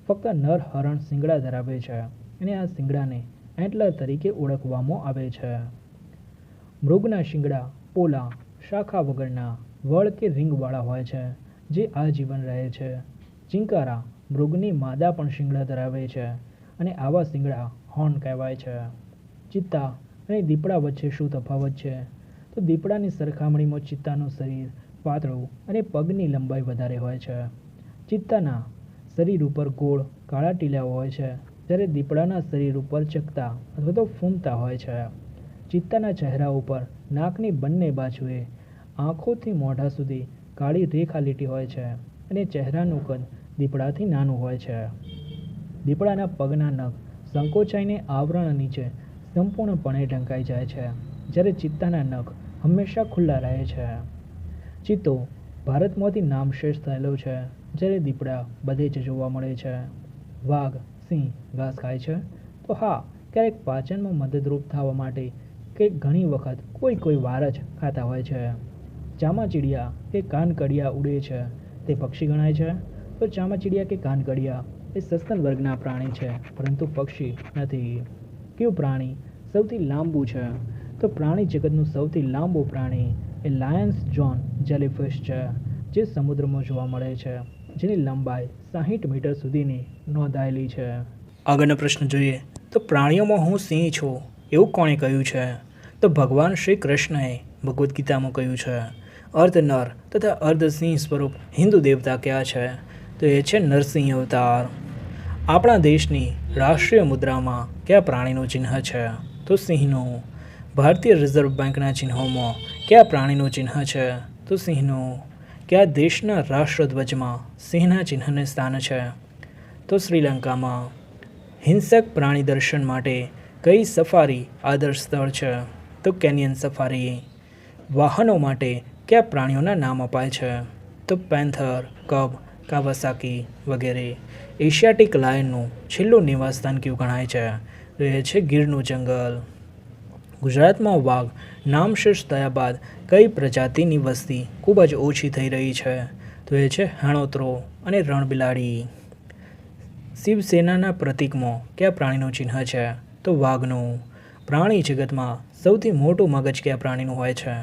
ફક્ત નર હરણ શિંગડા ધરાવે છે અને આ શિંગડાને એન્ટલર તરીકે ઓળખવામાં આવે છે. મૃગના શિંગડા પોલા, શાખા વગરના, વળ કે રીંગવાળા હોય છે, જે આજીવન રહે છે. ચિંકારા મૃગની માદા પણ શિંગડા ધરાવે છે અને આવા શિંગડા હોર્ન કહેવાય છે. ચિત્તા અને દીપડા વચ્ચે શું તફાવત છે? તો દીપડાની સરખામણીમાં ચિત્તાનું શરીર પાતળું અને પગની લંબાઈ વધારે હોય છે. ચિત્તાના શરીર ઉપર ગોળ કાળા ટીલાઓ હોય છે, જ્યારે દીપડાના શરીર ઉપર ચકતા અથવા તો ફૂમતા હોય છે. ચિત્તાના ચહેરા ઉપર નાકની બંને બાજુએ આંખોથી મોઢા સુધી કાળી રેખા લીટી હોય છે અને ચહેરાનું કદ દીપડાથી નાનું હોય છે. દીપડાના પગના નખ સંકોચાઈને આવરણ નીચે સંપૂર્ણપણે ઢંકાઈ જાય છે, જ્યારે ચિત્તાના નખ હંમેશા ખુલ્લા રહે છે. ચિત્તો ભારતમાંથી નામશેષ થયેલો છે, જ્યારે દીપડા બધે જ જોવા મળે છે. વાઘ, સિંહ ઘાસ ખાય છે? તો હા, ક્યારેક પાચનમાં મદદરૂપ થવા માટે કે ઘણી વખત કોઈ વાર જ ખાતા હોય છે. ચામાચીડિયા કે કાનકડિયા ઉડે છે તે પક્ષી ગણાય છે? તો ચામાચીડિયા કે કાનકડિયા એ સસ્તન વર્ગના પ્રાણી છે, પરંતુ પક્ષી નથી. કયું પ્રાણી સૌથી લાંબુ છે? તો પ્રાણી જગતનું સૌથી લાંબુ પ્રાણી એ લાયન્સ જોન જેલીફિશ છે, જે સમુદ્રમાં જોવા મળે છે, જેની લંબાઈ 60 મીટર સુધીની નોંધાયેલી છે. આગળનો પ્રશ્ન જોઈએ તો પ્રાણીઓમાં હું સિંહ છું એવું કોણે કહ્યું છે? તો ભગવાન શ્રી કૃષ્ણએ ભગવદ્ ગીતામાં કહ્યું છે. અર્ધ નર તથા અર્ધ સિંહ સ્વરૂપ હિન્દુ દેવતા કયા છે? તો એ છે નરસિંહ અવતાર. આપણા દેશની રાષ્ટ્રીય મુદ્રામાં કયા પ્રાણીનું ચિહ્ન છે? તો સિંહનું. ભારતીય રિઝર્વ બેંકના ચિહ્નોમાં કયા પ્રાણીનું ચિહ્ન છે? તો સિંહનું. કયા દેશના રાષ્ટ્રધ્વજમાં સિંહના ચિહ્નને સ્થાન છે? તો શ્રીલંકામાં. હિંસક પ્રાણી દર્શન માટે કઈ સફારી આદર્શ સ્થળ છે? તો કેનિયન સફારી. વાહનો માટે કયા પ્રાણીઓના નામ અપાય છે? તો પેન્થર, કબ, કાવાસાકી વગેરે. એશિયાટિક લાયનનું છેલ્લું નિવાસસ્થાન કયું ગણાય છે? તો એ છે ગીરનું જંગલ. ગુજરાતમાં વાઘ નામશેષ થયા બાદ કઈ પ્રજાતિની વસ્તી ખૂબ જ ઓછી થઈ રહી છે? તો એ છે હાણોતરો અને રણબિલાડી. શિવસેનાના પ્રતીકમાં કયા પ્રાણીનું ચિહ્ન છે? તો વાઘનું. પ્રાણી જગતમાં સૌથી મોટું મગજ કયા પ્રાણીનું હોય છે?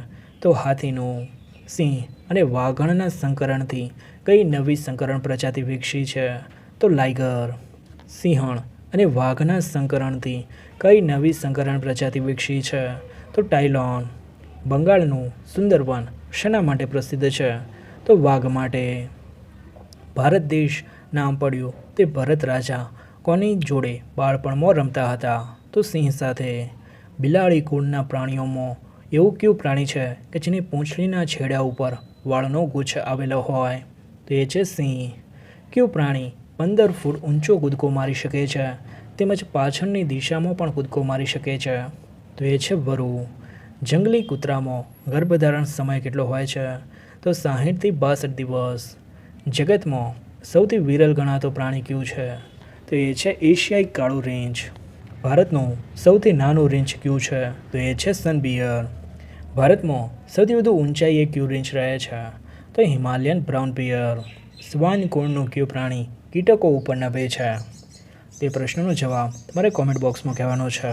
તો હાથીનું. સિંહ અને વાઘણના સંકરણથી કઈ નવી સંકરણ પ્રજાતિ વિકસી છે? તો લાઇગર. સિંહણ અને વાઘના સંકરણથી કઈ નવી સંકરણ પ્રજાતિ વિકસી છે? તો ટાઇલોન. બંગાળનું સુંદરવન શેના માટે પ્રસિદ્ધ છે? તો વાઘ માટે. ભારત દેશ નામ પડ્યું તે ભરત રાજા કોની જોડે બાળપણમાં રમતા હતા? તો સિંહ સાથે. બિલાડી કુળના પ્રાણીઓમાં એવું કયું પ્રાણી છે કે જેની પૂંછડીના છેડા ઉપર વાળનો ગુચ્છ આવેલો હોય? તો એ છે સિંહ. કયું પ્રાણી 15 ફૂટ ઊંચો કૂદકો મારી શકે છે તેમજ પાછળની દિશામાં પણ કૂદકો મારી શકે છે? તો એ છે વરુ. જંગલી કૂતરામાં ગર્ભધારણ સમય કેટલો હોય છે? તો 60થી 62 દિવસ. જગતમાં સૌથી વિરલ ગણાતો પ્રાણી કયું છે? તો એ છે એશિયાઈ કાળું રીંછ. ભારતનું સૌથી નાનું રીંછ કયું છે? તો એ છે સનબિયર. ભારતમાં સૌથી વધુ ઊંચાઈએ કયું રીંછ રહે છે? તો હિમાલયન બ્રાઉન બિયર. સ્વાન કુળનું કયું પ્રાણી કીટકો ઉપર નભે છે? તે પ્રશ્નનો જવાબ તમારે કોમેન્ટ બોક્સમાં કહેવાનો છે.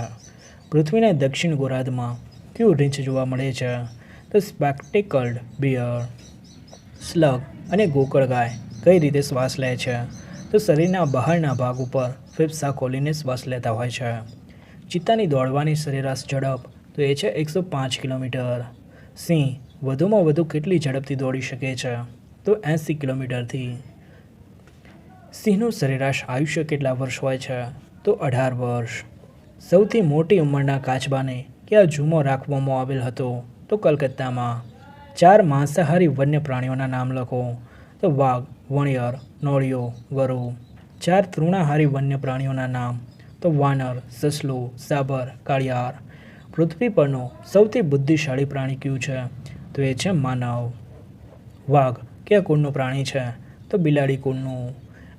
પૃથ્વીના દક્ષિણ ગોળાર્ધમાં કયું રીંછ જોવા મળે છે? તો સ્પેક્ટેકલ્ડ બિયર. સ્લગ અને ગોકળગાય કઈ રીતે શ્વાસ લે છે? તો શરીરના બહારના ભાગ ઉપર ફેફસા ખોલીને શ્વાસ લેતા હોય છે. ચિત્તાની દોડવાની સરેરાશ ઝડપ તો એ છે 105 કિલોમીટર. સિંહ વધુમાં વધુ કેટલી ઝડપથી દોડી શકે છે? તો 80 કિલોમીટરથી. સિંહનું સરેરાશ આયુષ્ય કેટલા વર્ષ હોય છે? તો 18 વર્ષ. સૌથી મોટી ઉંમરના કાચબાને ક્યાં ઝૂમાં રાખવામાં આવેલ હતો? તો કલકત્તામાં. 4 માંસાહારી વન્ય પ્રાણીઓના નામ લખો. તો વાઘ, વણિયર, નોળિયો, વરુ. 4 તૃણાહારી વન્ય પ્રાણીઓના નામ. તો વાનર, સસલું, સાબર, કાળિયાર. પૃથ્વી પરનું સૌથી બુદ્ધિશાળી પ્રાણી કયું છે? તો એ છે માનવ. વાઘ કયા કુળનું પ્રાણી છે? તો બિલાડી કુળનું.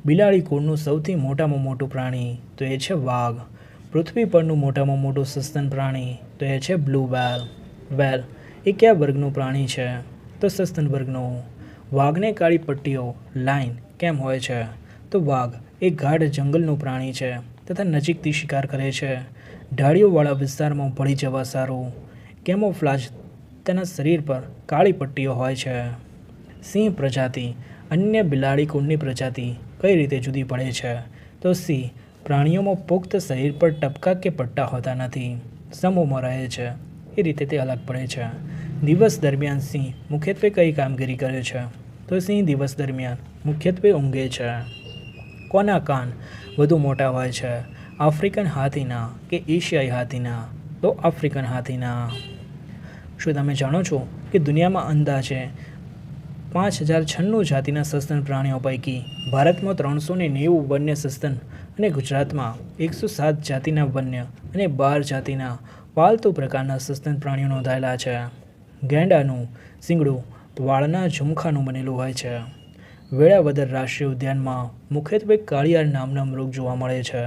બિલાડી કુળનું સૌથી મોટામાં મોટું પ્રાણી તો એ છે વાઘ. પૃથ્વી પરનું મોટામાં મોટું સસ્તન પ્રાણી તો એ છે બ્લુ વ્હેલ. વ્હેલ એ કયા વર્ગનું પ્રાણી છે? તો સસ્તન વર્ગનું. વાઘને કાળી પટ્ટીઓ લાઈન કેમ હોય છે? તો વાઘ એ ગાઢ જંગલનું પ્રાણી છે તથા નજીકથી શિકાર કરે છે. ઢાળીઓવાળા વિસ્તારમાં ભળી જવા સારું. કેમોફ્લાજ તેના શરીર પર કાળી પટ્ટીઓ હોય છે. સિંહ પ્રજાતિ અન્ય બિલાડી કુળની પ્રજાતિ કઈ રીતે જુદી પડે છે? તો સિંહ પ્રાણીઓમાં પુખ્ત શરીર પર ટપકા કે પટ્ટા હોતા નથી, સમૂહમાં રહે છે, એ રીતે તે અલગ પડે છે. દિવસ દરમિયાન સિંહ મુખ્યત્વે કઈ કામગીરી કરે છે? તો સિંહ દિવસ દરમિયાન મુખ્યત્વે ઊંઘે છે. કોના કાન વધુ મોટા હોય છે? આફ્રિકન હાથીના કે એશિયાઈ હાથીના? તો આફ્રિકન હાથીના. શું તમે જાણો છો કે દુનિયામાં અંદાજે 5096 જાતિના સસ્તન પ્રાણીઓ પૈકી ભારતમાં 390 વન્ય સસ્તન અને ગુજરાતમાં 107 જાતિના વન્ય અને 12 જાતિના પાલતુ પ્રકારના સસ્તન પ્રાણીઓ નોંધાયેલા છે. ગેંડાનું શિંગડું વાળના ઝુમખાનું બનેલું હોય છે. વેળાવદર રાષ્ટ્રીય ઉદ્યાનમાં મુખ્યત્વે કાળિયાર નામના મૃગ જોવા મળે છે.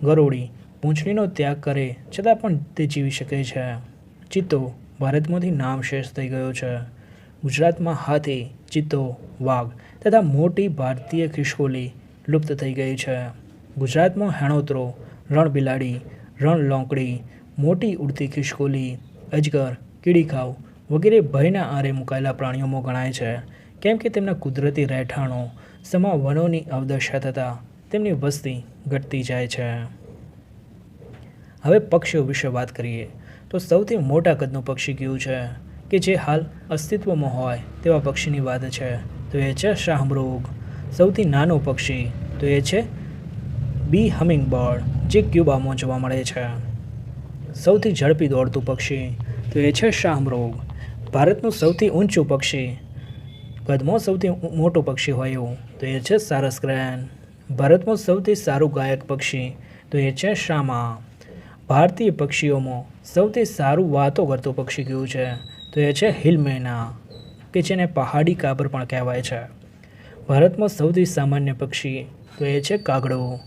ગરોળી પૂંછડીનો ત્યાગ કરે છતાં પણ તે જીવી શકે છે. ચિત્તો ભારતમાંથી નામશેષ થઈ ગયો છે. ગુજરાતમાં હાથી, ચિત્તો, વાઘ તથા મોટી ભારતીય ખિસકોલી લુપ્ત થઈ ગઈ છે. ગુજરાતમાં હેણોતરો, રણબિલાડી, રણલોંકડી, મોટી ઉડતી ખિસકોલી, અજગર, કીડીખાવ વગેરે ભયના આરે મુકાયેલા પ્રાણીઓમાં ગણાય છે, કેમ કે તેમના કુદરતી રહેઠાણો સમા વનોની અવદશા થતાં તેમની વસ્તી ઘટતી જાય છે. હવે પક્ષીઓ વિશે વાત કરીએ તો સૌથી મોટા કદનું પક્ષી કયું છે કે જે હાલ અસ્તિત્વમાં હોય તેવા પક્ષીની વાત છે તો એ છે શાહમૃગ. સૌથી નાનું પક્ષી તો એ છે બી હમિંગબર્ડ, જે ક્યુબામાં જોવા મળે છે. સૌથી ઝડપી દોડતું પક્ષી તો એ છે શાહમૃગ. ભારતનું સૌથી ઊંચું પક્ષી, કદમાં સૌથી મોટું પક્ષી હોય એવું તો એ છે સારસ ક્રેન. ભારતમાં સૌથી સારું ગાયક પક્ષી તો એ છે શામા. ભારતીય પક્ષીઓમાં સૌથી સારું વાતો કરતું પક્ષી કયું છે તો એ છે હિલમેના, કે જેને પહાડી કાબર પણ કહેવાય છે. ભારતમાં સૌથી સામાન્ય પક્ષી તો એ છે કાગડો.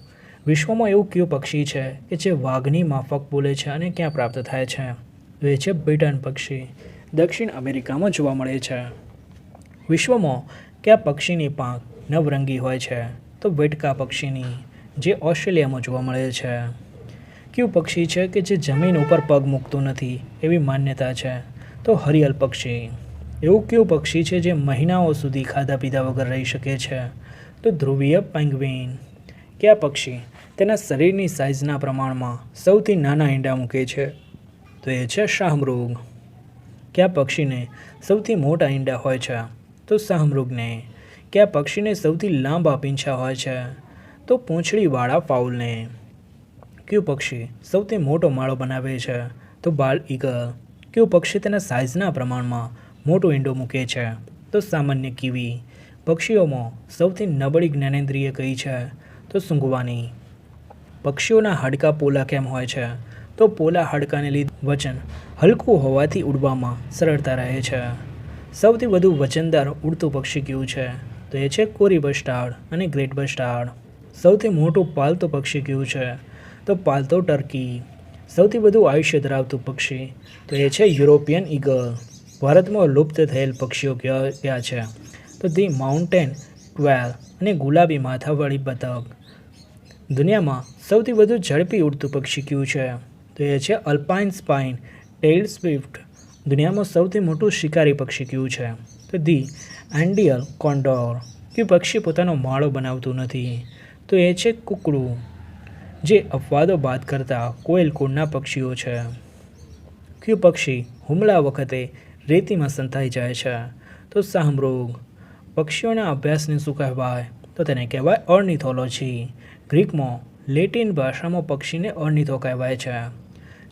વિશ્વમાં એવું કયું પક્ષી છે કે જે વાઘની માફક બોલે છે અને ક્યાં પ્રાપ્ત થાય છે તો એ છે બ્રિટન પક્ષી, દક્ષિણ અમેરિકામાં જોવા મળે છે. વિશ્વમાં કયા પક્ષીની પાંખ નવરંગી હોય છે તો વેટકા પક્ષીની, જે ઓસ્ટ્રેલિયામાં જોવા મળે છે. કયું પક્ષી છે કે જે જમીન ઉપર પગ મૂકતું નથી એવી માન્યતા છે તો હરિયલ પક્ષી. એવું કયું પક્ષી છે જે મહિનાઓ સુધી ખાધા પીધા વગર રહી શકે છે તો ધ્રુવીય પેંગ્વિન. કયા પક્ષી તેના શરીરની સાઇઝના પ્રમાણમાં સૌથી નાના ઈંડા મૂકે છે તો એ છે શાહમૃગ. કયા પક્ષીને સૌથી મોટા ઈંડા હોય છે તો શાહમૃગને. કયા પક્ષીને સૌથી લાંબા પીંછા હોય છે તો પૂંછડીવાળા ફાઉલને. કયું પક્ષી સૌથી મોટો માળો બનાવે છે તો બાલ ઈગલ. કયું પક્ષી તેના સાઇઝના પ્રમાણમાં મોટો ઈંડો મૂકે છે તો સામાન્ય કીવી. પક્ષીઓમાં સૌથી નબળી જ્ઞાનેન્દ્રિય કઈ છે તો સૂંઘવાની. પક્ષીઓના હાડકાં પોલા કેમ હોય છે તો પોલા હાડકાને લીધે વજન હલકું હોવાથી ઉડવામાં સરળતા રહે છે. સૌથી વધુ વજનદાર ઉડતું પક્ષી કયું છે તો એ છે કોરી બસ્ટાર્ડ અને ગ્રેટ બસ્ટાર્ડ. સૌથી મોટું પાલતું પક્ષી કયું છે તો પાલતો ટર્કી. સૌથી વધુ આયુષ્ય ધરાવતું પક્ષી તો એ છે યુરોપિયન ઈગલ. ભારતમાં લુપ્ત થયેલ પક્ષીઓ કયા છે તો ધી માઉન્ટેન ક્વેલ અને ગુલાબી માથાવાળી બતક. દુનિયામાં સૌથી વધુ ઝડપી ઉડતું પક્ષી કયું છે તો એ છે અલ્પાઇન સ્પાઇન ટેઇલ સ્વિફ્ટ. દુનિયામાં સૌથી મોટું શિકારી પક્ષી કયું છે તો ધી એન્ડિયલ કોન્ડોર. કયું પક્ષી પોતાનો માળો બનાવતું નથી તો એ છે કુકડું, જે અપવાદો બાદ કરતા કોયલ કુળના પક્ષીઓ છે. કયું પક્ષી હુમલા વખતે રેતીમાં સંતાઈ જાય છે તો શાહમૃગ. પક્ષીઓના અભ્યાસને શું કહેવાય તો તેને કહેવાય ઓર્નિથોલોજી. ગ્રીકમાં લેટિન ભાષામાં પક્ષીને ઓર્નિથો કહેવાય છે.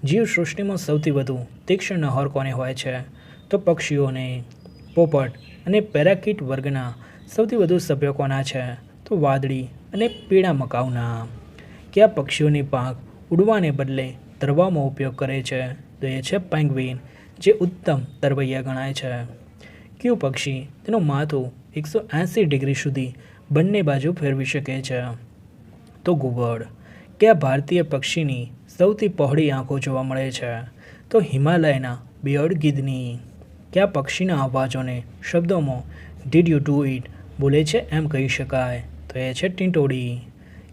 જીવસૃષ્ટિમાં સૌથી વધુ તીક્ષ્ણ નહર કોને હોય છે તો પક્ષીઓને. પોપટ અને પેરાકીટ વર્ગના સૌથી વધુ સભ્યો કોના છે તો વાદળી અને પીળા મકાઉના. કયા પક્ષીઓની પાંખ ઉડવાને બદલે તરવામાં ઉપયોગ કરે છે તો એ છે પેંગ્વિન, જે ઉત્તમ તરવૈયા ગણાય છે. કયું પક્ષી તેનું માથું 180 ડિગ્રી સુધી બંને બાજુ ફેરવી શકે છે તો ઘુવડ. કયા ભારતીય પક્ષીની સૌથી પહોળી આંખો જોવા મળે છે તો હિમાલયના બિયર્ડ ગીધની. કયા પક્ષીના અવાજોને શબ્દોમાં ડીડ યુ ડુ ઇટ બોલે છે એમ કહી શકાય તો એ છે ટીંટોડી.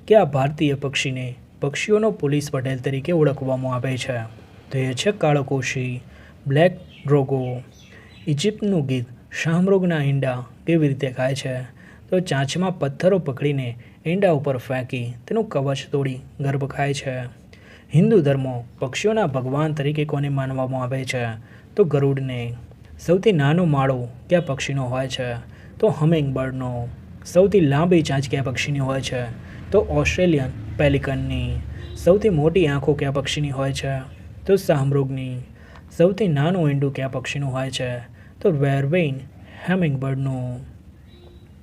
કયા ભારતીય પક્ષીને પક્ષીઓનો પોલીસ પટેલ તરીકે ઓળખવામાં આવે છે તો એ છે કાળોકોશી, બ્લેક ડ્રોગો. ઇજિપ્તનું ગીધ શાહમૃગના ઈંડા કેવી રીતે ખાય છે તો ચાંચમાં પથ્થરો પકડીને ઈંડા ઉપર ફેંકી તેનું કવચ તોડી ગર્ભ ખાય છે. હિન્દુ ધર્મો પક્ષીઓના ભગવાન તરીકે કોને માનવામાં આવે છે તો ગરુડને. સૌથી નાનો માળો કયા પક્ષીનો હોય છે તો હમિંગબર્ડનો. સૌથી લાંબી ચાંચ કયા પક્ષીની હોય છે તો ઓસ્ટ્રેલિયન પેલિકનની. સૌથી મોટી આંખો કયા પક્ષીની હોય છે તો શાહમૃગની. સૌથી નાનું ઈંડું કયા પક્ષીનું હોય છે તો વેરવેઇન હેમિંગબર્ડનું.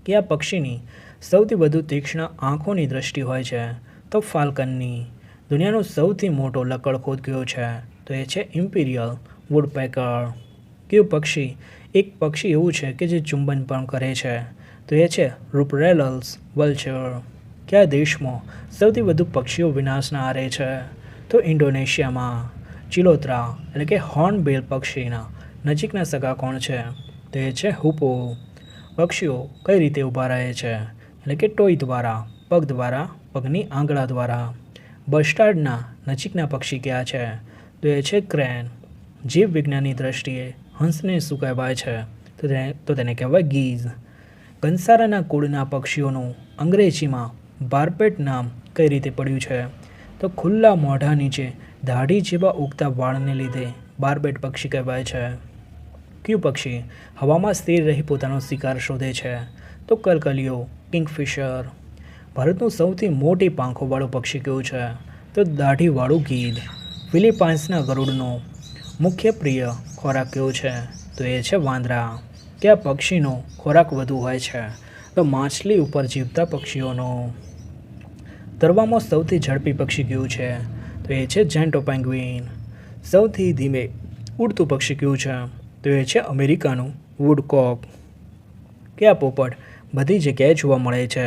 કયા પક્ષીની સૌથી વધુ તીક્ષ્ણ આંખોની દ્રષ્ટિ હોય છે તો ફાલ્કનની. દુનિયાનો સૌથી મોટો લકડખોદ કયો છે તો એ છે ઇમ્પિરિયલ વુડપેકર. કયું પક્ષી એક પક્ષી એવું છે કે જે ચુંબન પણ કરે છે તો એ છે રૂપરેલલ્સ વલ્ચર. કયા દેશમાં સૌથી વધુ પક્ષીઓ વિનાશના આરે છે તો ઇન્ડોનેશિયામાં. ચિલોત્રા એટલે કે હોર્નબિલ પક્ષીના નજીકના સગા કોણ છે તો એ છે હુપો. પક્ષીઓ કઈ રીતે ઊભા રહે છે? એટલે કે ટોય દ્વારા, પગ દ્વારા, પગની આંગળા દ્વારા. બસ્ટાર્ડના નજીકના પક્ષી કયા છે? તો એ છે ક્રેન. જીવ વિજ્ઞાનની દ્રષ્ટિએ હંસને શું કહેવાય છે? તો તેને કહેવાય ગીઝ. કંસારાના કુળના પક્ષીઓનું અંગ્રેજીમાં બાર્બેટ નામ કઈ રીતે પડ્યું છે? તો ખુલ્લા મોઢા નીચે દાઢી જેવા ઉગતા વાળને લીધે બાર્બેટ પક્ષી કહેવાય છે. કયું પક્ષી હવામાં સ્થિર રહી પોતાનો શિકાર શોધે છે? તો કલકલિયો, કિંગફિશર. ભારતનું સૌથી મોટી પાંખોવાળું પક્ષી કયું છે? તો દાઢીવાળું ગીધ. ફિલિપાઇન્સના ગરુડનો મુખ્ય પ્રિય ખોરાક કયો છે? તો એ છે વાંદરા. કયા પક્ષીનો ખોરાક વધુ હોય છે? તો માછલી ઉપર જીવતા પક્ષીઓનો. તરવામાં સૌથી ઝડપી પક્ષી કયું છે? તો એ છે જેન્ટો પેંગ્વિન. સૌથી ધીમે ઉડતું પક્ષી કયું છે? તો એ છે અમેરિકાનું વુડકોક. કયા પોપટ બધી જગ્યાએ જોવા મળે છે?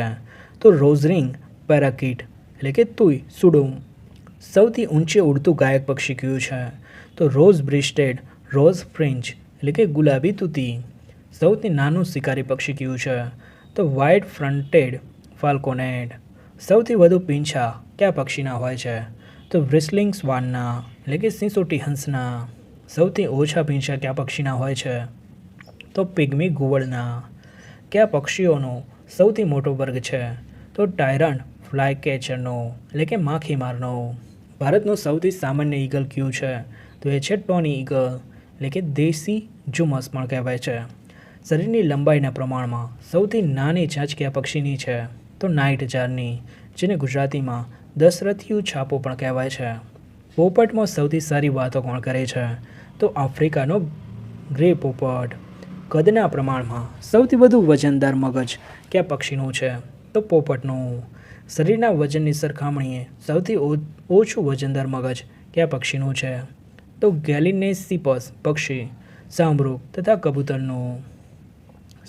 તો રોઝરિંગ પેરાકીટ એટલે કે તુઈ સુડુમ. સૌથી ઊંચે ઉડતું ગાયક પક્ષી કયું છે? તો રોઝ બ્રિસ્ટેડ રોઝ ફ્રિન્ચ એટલે કે ગુલાબી તૂતી. સૌથી નાનું શિકારી પક્ષી કયું છે? તો વ્હાઇટ ફ્રન્ટેડ ફાલ્કોનેટ. સૌથી વધુ પીંછા કયા પક્ષીના હોય છે? તો વ્રિસ્લિંગ સ્વાનના એટલે કે સિસોટી હંસના. સૌથી ઓછા પીંછા કયા પક્ષીના હોય છે? તો પિગ્મી ઘુવડના. કયા પક્ષીઓનો સૌથી મોટો વર્ગ છે? તો ટાયરન્ટ ફ્લાયકેચરનો એટલે કે માખીમારનો. ભારતનું સૌથી સામાન્ય ઈગલ કયું છે? તો એ છે ટોની ઈગલ એટલે કે દેશી ઝુમસ પણ કહેવાય છે. શરીરની લંબાઈના પ્રમાણમાં સૌથી નાની ચાંચ કયા પક્ષીની છે? તો નાઇટ જારની, જેને ગુજરાતીમાં દશરથિયું છાપો પણ કહેવાય છે. પોપટમાં સૌથી સારી વાતો કોણ કરે છે? તો આફ્રિકાનો ગ્રે પોપટ. કદના પ્રમાણમાં સૌથી વધુ વજનદાર મગજ કયા પક્ષીનું છે? તો પોપટનું. શરીરના વજનની સરખામણીએ સૌથી ઓછું વજનદાર મગજ કયા પક્ષીનું છે? તો ગેલિનેસિપસ પક્ષી, સામરૂપ તથા કબૂતરનું.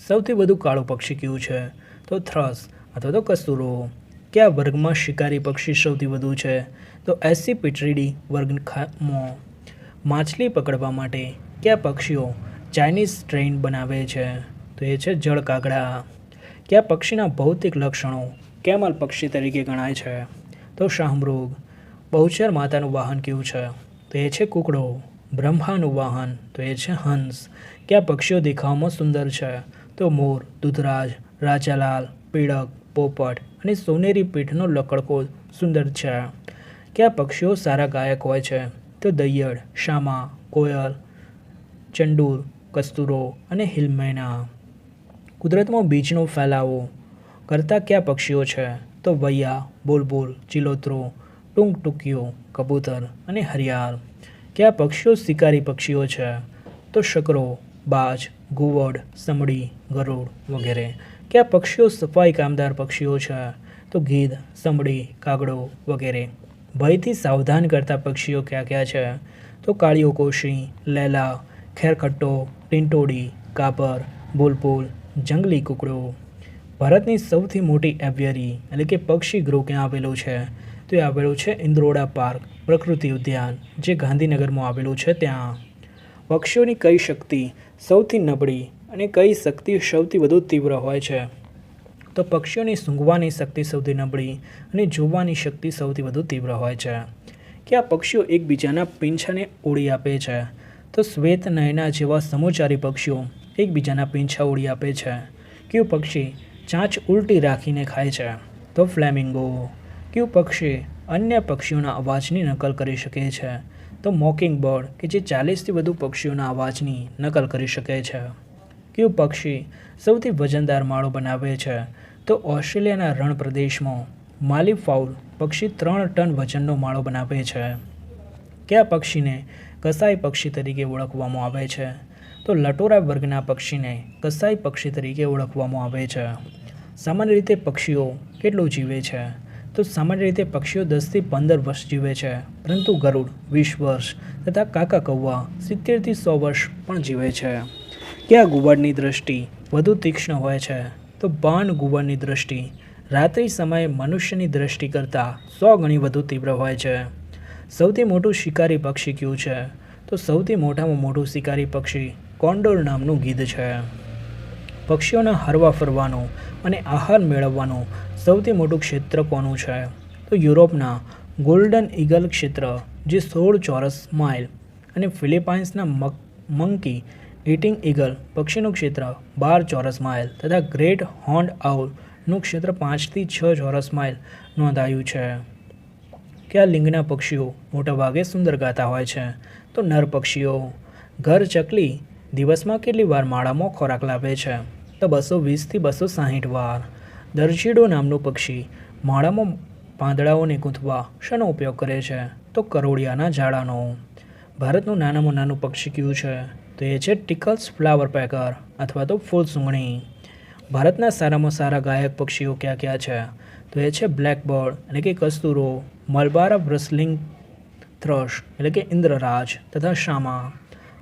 સૌથી વધુ કાળું પક્ષી કયું છે? તો થ્રસ અથવા તો કસ્તુરો. કયા વર્ગમાં શિકારી પક્ષી સૌથી વધુ છે? તો એસ્સીપિટ્રિડી વર્ગમાં. માછલી પકડવા માટે કયા પક્ષીઓ ચાઇનીઝ ટ્રેન બનાવે છે? તો એ છે જળ કાગડા. કયા પક્ષીના ભૌતિક લક્ષણો કેમલ પક્ષી તરીકે ગણાય છે? તો શાહમૃગ. બહુચર માતાનું વાહન કયું છે? તો એ છે કુકડો. બ્રહ્માનું વાહન તો એ છે હંસ. કયા પક્ષીઓ દેખાવમાં સુંદર છે? તો મોર, દૂધરાજ, રાજાલાલ, પીળક, પોપટ અને સોનેરી પીઠનો લકડકો સુંદર છે. કયા પક્ષીઓ સારા ગાયક હોય છે? તો દૈયડ, શામા, કોયલ, ચંડુર, કસ્તુરો અને હિલમેના. કુદરતમાં બીજનો ફેલાવો કરતા કયા પક્ષીઓ છે? તો વૈયા, બુલબુલ, ચિલોત્રો, ટૂંકટૂકીઓ, કબૂતર અને હરિયાળ. કયા પક્ષીઓ શિકારી પક્ષીઓ છે? તો શકરો, બાજ, ઘુવડ, સમડી, ગરુડ વગેરે. કયા પક્ષીઓ સફાઈ કામદાર પક્ષીઓ છે? તો ગીધ, સમડી, કાગડો વગેરે. ભયથી સાવધાન કરતા પક્ષીઓ કયા કયા છે? તો કાળિયો કોશી, લેલા, ખેરખટ્ટો, ટીંટોડી, કાપર, બુલબુલ, જંગલી કુકડો. ભારતની સૌથી મોટી એવિયરી એટલે કે પક્ષી ગૃહ ક્યાં આવેલું છે? તો એ આવેલું છે ઇન્દ્રોડા પાર્ક પ્રકૃતિ ઉદ્યાન, જે ગાંધીનગરમાં આવેલું છે ત્યાં. પક્ષીઓની કઈ શક્તિ સૌથી નબળી અને કઈ શક્તિ સૌથી વધુ તીવ્ર હોય છે? તો પક્ષીઓની સૂંઘવાની શક્તિ સૌથી નબળી અને જોવાની શક્તિ સૌથી વધુ તીવ્ર હોય છે. કે આ પક્ષીઓ એકબીજાના પીંછાને ઓળી આપે છે? તો શ્વેત નયના જેવા સમોચારી પક્ષીઓ એકબીજાના પીંછા ઓળી આપે છે. કયું પક્ષી ચાંચ ઉલટી રાખીને ખાય છે? તો ફ્લેમિંગો. કયું પક્ષી અન્ય પક્ષીઓના અવાજની નકલ કરી શકે છે? તો મોકિંગ બર્ડ, કે જે 40થી વધુ પક્ષીઓના અવાજની નકલ કરી શકે છે. કયું પક્ષી સૌથી વજનદાર માળો બનાવે છે? તો ઓસ્ટ્રેલિયાના રણ પ્રદેશમાં માલી ફાઉલ પક્ષી 3 ટન વજનનો માળો બનાવે છે. કયા પક્ષીને કસાઈ પક્ષી તરીકે ઓળખવામાં આવે છે? તો લટોરા વર્ગના પક્ષીને કસાઈ પક્ષી તરીકે ઓળખવામાં આવે છે. સામાન્ય રીતે પક્ષીઓ કેટલું જીવે છે? તો સામાન્ય રીતે પક્ષીઓ 10થી 15 વર્ષ જીવે છે, પરંતુ ગરુડ 20 વર્ષ તથા કાકા કૌવા 70થી 100 વર્ષ પણ જીવે છે. કયા ઘુવડની દૃષ્ટિ વધુ તીક્ષ્ણ હોય છે? તો બાણ ઘુવડની દૃષ્ટિ રાત્રિ સમયે મનુષ્યની દૃષ્ટિ કરતાં 100 ગણી વધુ તીવ્ર હોય છે. સૌથી મોટું શિકારી પક્ષી કયું છે? તો સૌથી મોટામાં મોટું શિકારી પક્ષી કોન્ડોર નામનું ગીધ છે. પક્ષીઓના હરવા ફરવાનું અને આહાર મેળવવાનું સૌથી મોટું ક્ષેત્ર કોનું છે? તો યુરોપના ગોલ્ડન ઈગલ ક્ષેત્ર જે 16 ચોરસ માઇલ અને ફિલિપાઇન્સના મંકી ઇટિંગ ઈગલ પક્ષીનું ક્ષેત્ર 12 ચોરસ માઇલ તથા ગ્રેટ હોર્ન્ડ આઉલનું ક્ષેત્ર 5 થી 6 ચોરસ માઇલ નોંધાયું છે. કયા લિંગના પક્ષીઓ મોટાભાગે સુંદર ગાતા હોય છે? તો નર પક્ષીઓ. ઘર ચકલી દિવસમાં કેટલી વાર માળામાં ખોરાક લાવે છે? તો 220 થી 260 વાર. દરજીડો નામનું પક્ષી માળામાં પાંદડાઓને ગૂંથવા શાનો ઉપયોગ કરે છે? તો કરોળિયાના ઝાડાનો. ભારતનું નાનામાં નાનું પક્ષી કયું છે? તો એ છે ટિકલ્સ ફ્લાવર પેકર અથવા તો ફૂલ સૂંઘણી. ભારતના સારામાં સારા ગાયક પક્ષીઓ કયા કયા છે? તો એ છે બ્લેકબર્ડ એટલે કે કસ્તુરો, મલબારા બ્રસલિંગ થ્રશ એટલે કે ઇન્દ્રરાજ તથા શામા.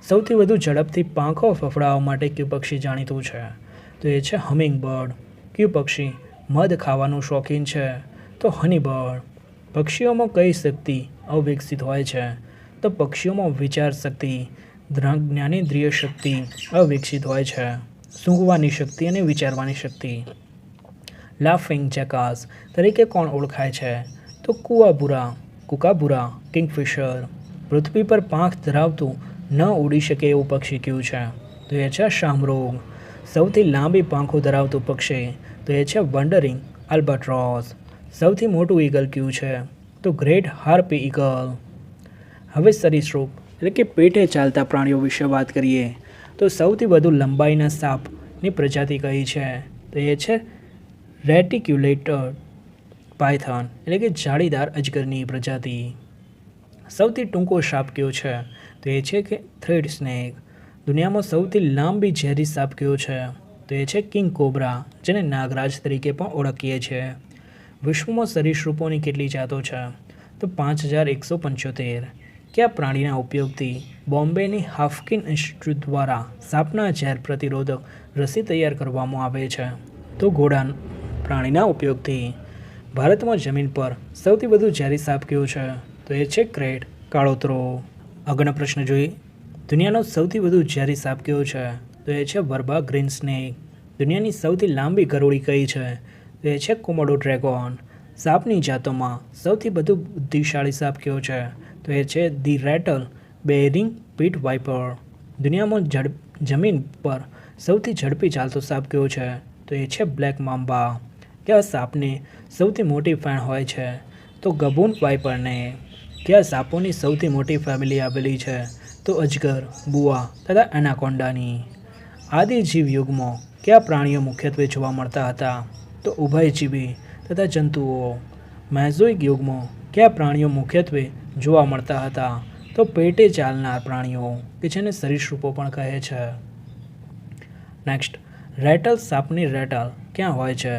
સૌથી વધુ ઝડપથી પાંખો ફફડાવવા માટે કયું પક્ષી જાણીતું છે? તો એ છે હમિંગબર્ડ. કયું પક્ષી મધ ખાવાનું શોખીન છે? તો હનીબર્ડ. પક્ષીઓમાં કઈ શક્તિ અવિકસિત હોય છે? તો પક્ષીઓમાં વિચાર શક્તિ, જ્ઞાનેન્દ્રિય શક્તિ અવિકસિત હોય છે. સૂંઘવાની શક્તિ અને વિચારવાની શક્તિ. લાફિંગ જેકાસ તરીકે કોણ ઓળખાય છે? તો કુકાબુરા, કિંગફિશર. પૃથ્વી પર પાંખ ધરાવતું ન ઉડી શકે એવું પક્ષી કયું છે? તો એ છે શામરોગ. સૌથી લાંબી પાંખો ધરાવતું પક્ષી તો એ છે વન્ડરિંગ આલ્બાટ્રોસ. સૌથી મોટું ઈગલ કયું છે? તો ગ્રેટ હાર્પી ઈગલ. હવે સરીસૃપ એટલે કે પેટે ચાલતા પ્રાણીઓ વિશે વાત કરીએ તો સૌથી વધુ લંબાઈના સાપની પ્રજાતિ કઈ છે? તો એ છે રેટિક્યુલેટેડ પાયથન એટલે કે જાળીદાર અજગરની પ્રજાતિ. સૌથી ટૂંકો સાપ કયો છે? તો એ છે કે થ્રેડ સ્નેક. દુનિયામાં સૌથી લાંબી ઝેરી સાપ કયો છે? તો એ છે કિંગ કોબ્રા જેને નાગરાજ તરીકે પણ ઓળખીએ છીએ. વિશ્વમાં સરીસૃપોની કેટલી જાતો છે? તો 5175. કયા પ્રાણીના ઉપયોગથી બોમ્બેની હાફકિન ઇન્સ્ટિટ્યૂટ દ્વારા સાપના ઝેર પ્રતિરોધક રસી તૈયાર કરવામાં આવે છે? તો ઘોડા પ્રાણીના ઉપયોગથી. ભારતમાં જમીન પર સૌથી વધુ ઝેરી સાપ કયો છે? તો એ છે ક્રેટ કાળોતરો. આગળનો પ્રશ્ન જોઈએ. દુનિયાનો સૌથી વધુ ઝેરી સાપ કયો છે? તો એ છે વર્બા ગ્રીન સ્નેક. દુનિયાની સૌથી લાંબી ગરોળી કઈ છે? તો એ છે કોમોડો ડ્રેગન. સાપની જાતોમાં સૌથી વધુ બુદ્ધિશાળી સાપ કયો છે? તો એ છે the rattle bearing pit wiper. દુનિયામાં જમીન પર સૌથી ઝડપી ચાલતો સાપ કયો છે? તો એ છે બ્લેક મામ્બા. કયા સાપને સૌથી મોટી ફેણ હોય છે? તો ગબૂન વાઇપરને. કયા સાપોની સૌથી મોટી ફેમિલી આવેલી છે? તો અજગર, બુઆ તથા એનાકોન્ડાની. આદિજીવ યુગમાં કયા પ્રાણીઓ મુખ્યત્વે જોવા મળતા હતા? તો ઉભયજીવી તથા જંતુઓ. મેઝોઇક યુગમાં કયા પ્રાણીઓ મુખ્યત્વે જોવા મળતા હતા? તો પેટે ચાલનાર પ્રાણીઓ કે જેને સરીસૃપો પણ કહે છે. નેક્સ્ટ, રેટલ સાપની રેટલ ક્યાં હોય છે?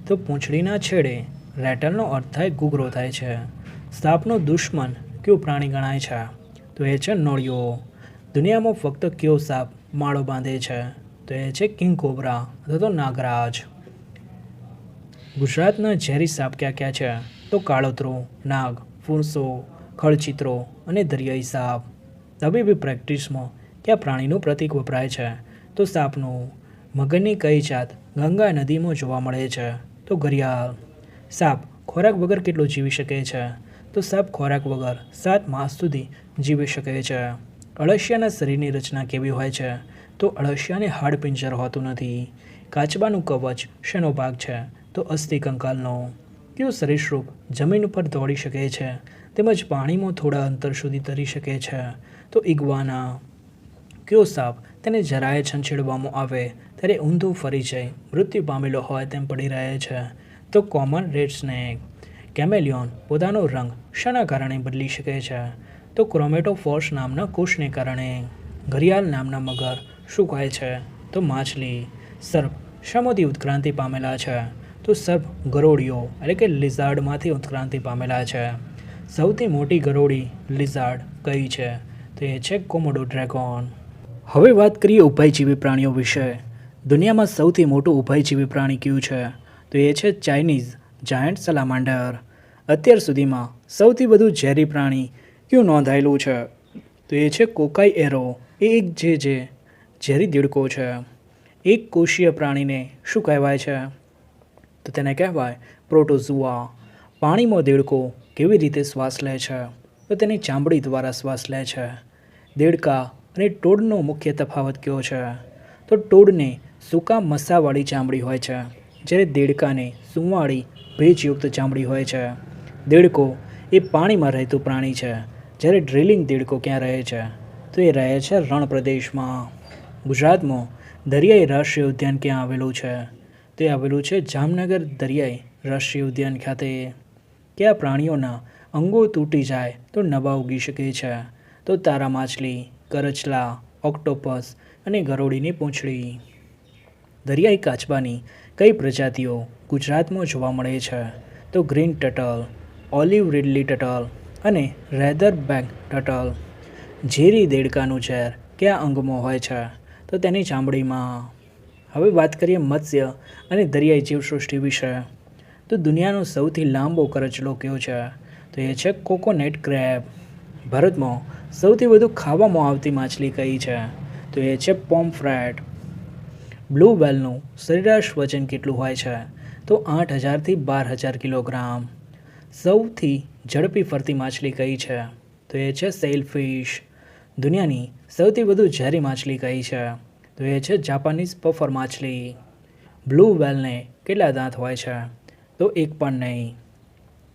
તો પૂંછડીના છેડે. રેટલનો અર્થ થાય ઘૂઘરો થાય છે. સાપનો દુશ્મન કયું પ્રાણી ગણાય છે? તો એ છે નોળિયો. દુનિયામાં ફક્ત કયો સાપ માળો બાંધે છે? તો એ છે કિંગ કોબ્રા અથવા તો નાગરાજ. ગુજરાતના ઝેરી સાપ ક્યાં ક્યાં છે? તો કાળોતરો, નાગ, ફૂરસો, ખળચિત્રો અને દરિયાઈ સાપ. તબીબી પ્રેક્ટિસમાં કયા પ્રાણીનું પ્રતીક વપરાય છે? તો સાપનું. મગરની કઈ જાત ગંગા નદીમાં જોવા મળે છે? તો ઘરિયાળ. સાપ ખોરાક વગર કેટલો જીવી શકે છે? તો સાપ ખોરાક વગર 7 માસ સુધી જીવી શકે છે. અળસિયાના શરીરની રચના કેવી હોય છે? તો અળસિયાને હાડપિંજર હોતું નથી. કાચબાનું કવચ શેનો ભાગ છે? તો અસ્થિ કંકાલનો. કયું સરીસૃપ જમીન ઉપર દોડી શકે છે તેમજ પાણીમાં થોડા અંતર સુધી તરી શકે છે? તો ઇગ્વાના. કયો સાપ તેને જરાય છંછેડવામાં આવે ત્યારે ઊંધું ફરી જાય મૃત્યુ પામેલો હોય તેમ પડી રહે છે? તો કોમન રેડ સ્નેક. કેમેલિયોન પોતાનો રંગ શાના કારણે બદલી શકે છે? તો ક્રોમેટોફોર્સ નામના કોષને કારણે. ઘરિયાળ નામના મગર શું કહે છે? તો માછલી. સર્પ શામાંથી ઉત્ક્રાંતિ પામેલા છે? તો સર્પ ગરોળીઓ એટલે કે લિઝાર્ડમાંથી ઉત્ક્રાંતિ પામેલા છે. સૌથી મોટી ગરોળી લિઝાર્ડ કઈ છે? તો એ છે કોમોડો ડ્રેગન. હવે વાત કરીએ ઉભયજીવી પ્રાણીઓ વિશે. દુનિયામાં સૌથી મોટું ઉભયજીવી પ્રાણી કયું છે? તો એ છે ચાઇનીઝ જાયન્ટ સલામાન્ડર. અત્યાર સુધીમાં સૌથી વધુ ઝેરી પ્રાણી કયું નોંધાયેલું છે? તો એ છે કોકાઈ એરો. એ એક ઝેરી દેડકો છે. એક કોષીય પ્રાણીને શું કહેવાય છે? તો તેને કહેવાય પ્રોટોઝુઆ. પાણીમાં દેડકો કેવી રીતે શ્વાસ લે છે? તો તેની ચામડી દ્વારા શ્વાસ લે છે. દેડકા અને ટોડનો મુખ્ય તફાવત કયો છે? તો ટોડને સૂકા મસ્સાવાળી ચામડી હોય છે, જ્યારે દેડકાને સુંવાળી ભેજયુક્ત ચામડી હોય છે. દેડકો એ પાણીમાં રહેતું પ્રાણી છે, જ્યારે ડ્રિલિંગ દેડકો ક્યાં રહે છે? તો એ રહે છે રણ પ્રદેશમાં. ગુજરાતમાં દરિયાઈ રાષ્ટ્રીય ઉદ્યાન ક્યાં આવેલું છે? તે આવેલું છે જામનગર દરિયાઈ રાષ્ટ્રીય ઉદ્યાન ખાતે. કયા પ્રાણીઓના અંગો તૂટી જાય તો નવા ઉગી શકે છે? તો તારા માછલી, કરચલા, ઓક્ટોપસ અને ગરોળીની પૂંછડી. દરિયાઈ કાચબાની કઈ પ્રજાતિઓ ગુજરાતમાં જોવા મળે છે? તો green turtle, olive ridley turtle અને રેધરબેક ટર્ટલ. ઝેરી દેડકાનું ઝેર કયા અંગમાં હોય છે? તો તેની ચામડીમાં. હવે વાત કરીએ મત્સ્ય અને દરિયાઈ જીવસૃષ્ટિ વિશે. તો દુનિયાનો સૌથી લાંબો કરચલો કયો છે? તો એ છે કોકોનેટ ક્રેબ. ભારતમાં સૌથી વધુ ખાવામાં આવતી માછલી કઈ છે? તો એ છે પોમ્ફ્રેટ. બ્લુ વ્હેલનું સરેરાશ વજન કેટલું હોય છે? તો 8,000થી 12,000 કિલોગ્રામ. સૌથી ઝડપી ફરતી માછલી કઈ છે? તો એ છે સેલફિશ. દુનિયાની સૌથી વધુ ઝેરી માછલી કઈ છે? તો એ છે જાપાનીઝ પફર માછલી. બ્લુ વ્હેલને કેટલા દાંત હોય છે? તો એક પણ નહીં.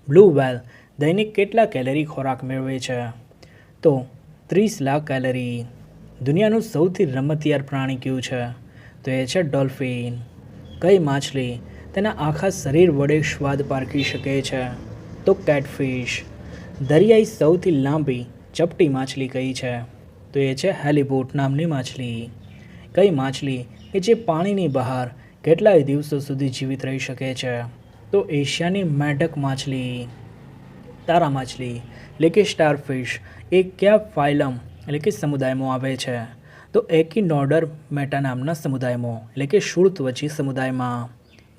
બ્લુ વ્હેલ દૈનિક કેટલા કેલરી ખોરાક મેળવે છે? તો 30 લાખ કેલરી. દુનિયાનું સૌથી રમતિયાર પ્રાણી કયું છે? તો એ છે ડોલ્ફિન. કઈ માછલી તેના આખા શરીર વડે સ્વાદ પારખી શકે છે? તો કેટફિશ. દરિયાઈ સૌથી લાંબી ચપટી માછલી કઈ છે? તો એ છે હેલીબોટ નામની માછલી. કઈ માછલી કે જે પાણીની બહાર કેટલાય દિવસો સુધી જીવિત રહી શકે છે? તો એશિયાની મેઢક માછલી. તારા માછલી એટલે કે સ્ટારફિશ એ કયા ફાઇલમ એટલે કે સમુદાયમાં આવે છે? તો એકિનોડર મેટા નામના સમુદાયમાં એટલે કે શુળત્વચી સમુદાયમાં.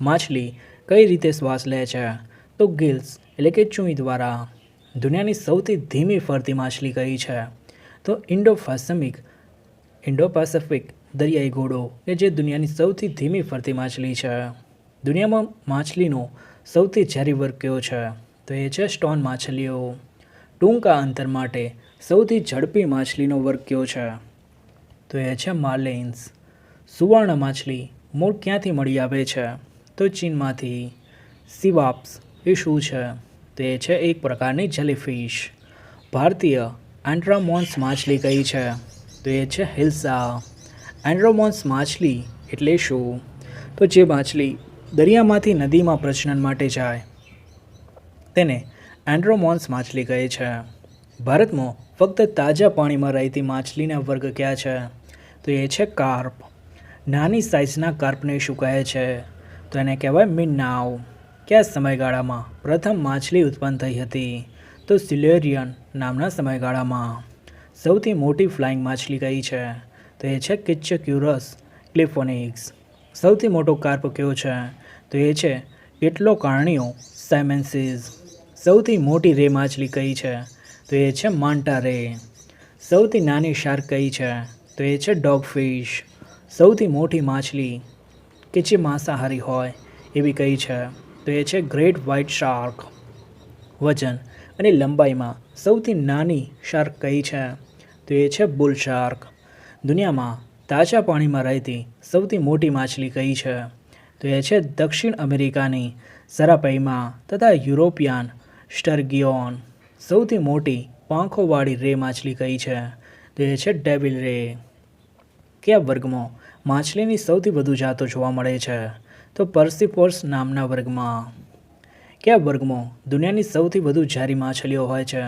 માછલી કઈ રીતે શ્વાસ લે છે? તો ગિલ્સ એટલે કે ચૂંઈ દ્વારા. દુનિયાની સૌથી ધીમી ફરતી માછલી કઈ છે? તો ઇન્ડો પેસિફિક દરિયાઈ ઘોડો કે જે દુનિયાની સૌથી ધીમી ફરતી માછલી છે. દુનિયામાં માછલીનો સૌથી ઝેરી વર્ગ કયો છે? તો એ છે સ્ટોન માછલીઓ. ટૂંકા અંતર માટે સૌથી ઝડપી માછલીનો વર્ગ કયો છે? તો એ છે માર્લિન્સ. સુવર્ણ માછલી મૂળ ક્યાંથી મળી આવે છે? તો ચીનમાંથી. સિવાપ્સ એ શું છે? તો એ છે એક પ્રકારની જેલીફિશ. ભારતીય એન્ડ્રોમોન્સ માછલી કઈ છે? તો એ છે હિલ્સા. એન્ડ્રોમોન્સ માછલી એટલે શું? તો જે માછલી દરિયામાંથી નદીમાં પ્રજનન માટે જાય તેને એન્ડ્રોમોન્સ માછલી કહે છે. ભારતમાં ફક્ત તાજા પાણીમાં રહેતી માછલીના વર્ગ કયા છે? તો એ છે કાર્પ. નાની સાઇઝના કાર્પને શું કહે છે? તો એને કહેવાય મીનનાવ. કયા સમયગાળામાં પ્રથમ માછલી ઉત્પન્ન થઈ હતી? તો સિલ્યુરિયન નામના સમયગાળામાં. સૌથી મોટી ફ્લાઇંગ માછલી કઈ છે? તો એ છે કિચ્ચક્યુરસ ક્લિફોનિક્સ. સૌથી મોટો કાર્પ કયો છે? તો એ છે કેટલોકાર્નિયો સાયમેન્સીસ. સૌથી મોટી રે માછલી કઈ છે? તો એ છે માન્ટા રે. સૌથી નાની શાર્ક કઈ છે? તો એ છે ડોગફિશ. સૌથી મોટી માછલી કે જે માંસાહારી હોય એવી કઈ છે? તો એ છે ગ્રેટ વ્હાઇટ શાર્ક. વજન અને લંબાઈમાં સૌથી નાની શાર્ક કઈ છે? તો એ છે બુલ શાર્ક. દુનિયામાં તાજા પાણીમાં રહેતી સૌથી મોટી માછલી કઈ છે? તો એ છે દક્ષિણ અમેરિકાની સરાપૈમા તથા યુરોપિયન સ્ટર્ગિયોન. સૌથી મોટી પાંખોવાળી રે માછલી કઈ છે? તો એ છે ડેવિલ રે. કયા વર્ગમાં માછલીની સૌથી વધુ જાતો જોવા મળે છે? તો પર્સિફોર્સ નામના વર્ગમાં. કયા વર્ગમાં દુનિયાની સૌથી વધુ ઝેરી માછલીઓ હોય છે?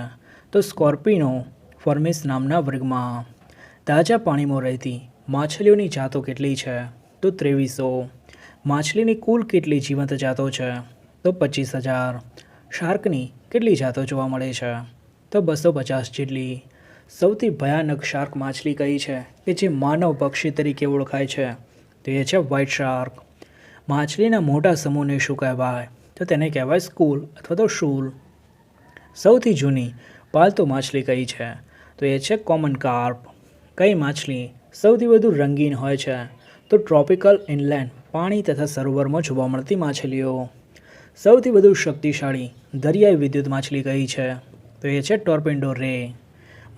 તો સ્કોર્પિનો ફોર્મિસ નામના વર્ગમાં. તાજા પાણીમાં રહેતી માછલીઓની જાતો કેટલી છે? તો 2300. માછલીની કુલ કેટલી જીવંત જાતો છે? તો 25,000. શાર્કની કેટલી જાતો જોવા મળે છે? તો 250 જેટલી. સૌથી ભયાનક શાર્ક માછલી કઈ છે કે જે માનવ પક્ષી તરીકે ઓળખાય છે? તો એ છે વ્હાઇટ શાર્ક. માછલીના મોટા સમૂહને શું કહેવાય? તો તેને કહેવાય સ્કૂલ અથવા તો શૂલ. સૌથી જૂની પાલતુ માછલી કઈ છે? તો એ છે કોમન કાર્પ. કઈ માછલી સૌથી વધુ રંગીન હોય છે તો ટ્રોપિકલ ઇનલેન્ડ પાણી તથા સરોવરમાં જોવા મળતી માછલીઓ. સૌથી વધુ શક્તિશાળી દરિયાઈ વિદ્યુત માછલી કઈ છે? તો એ છે ટોર્પેડો રે.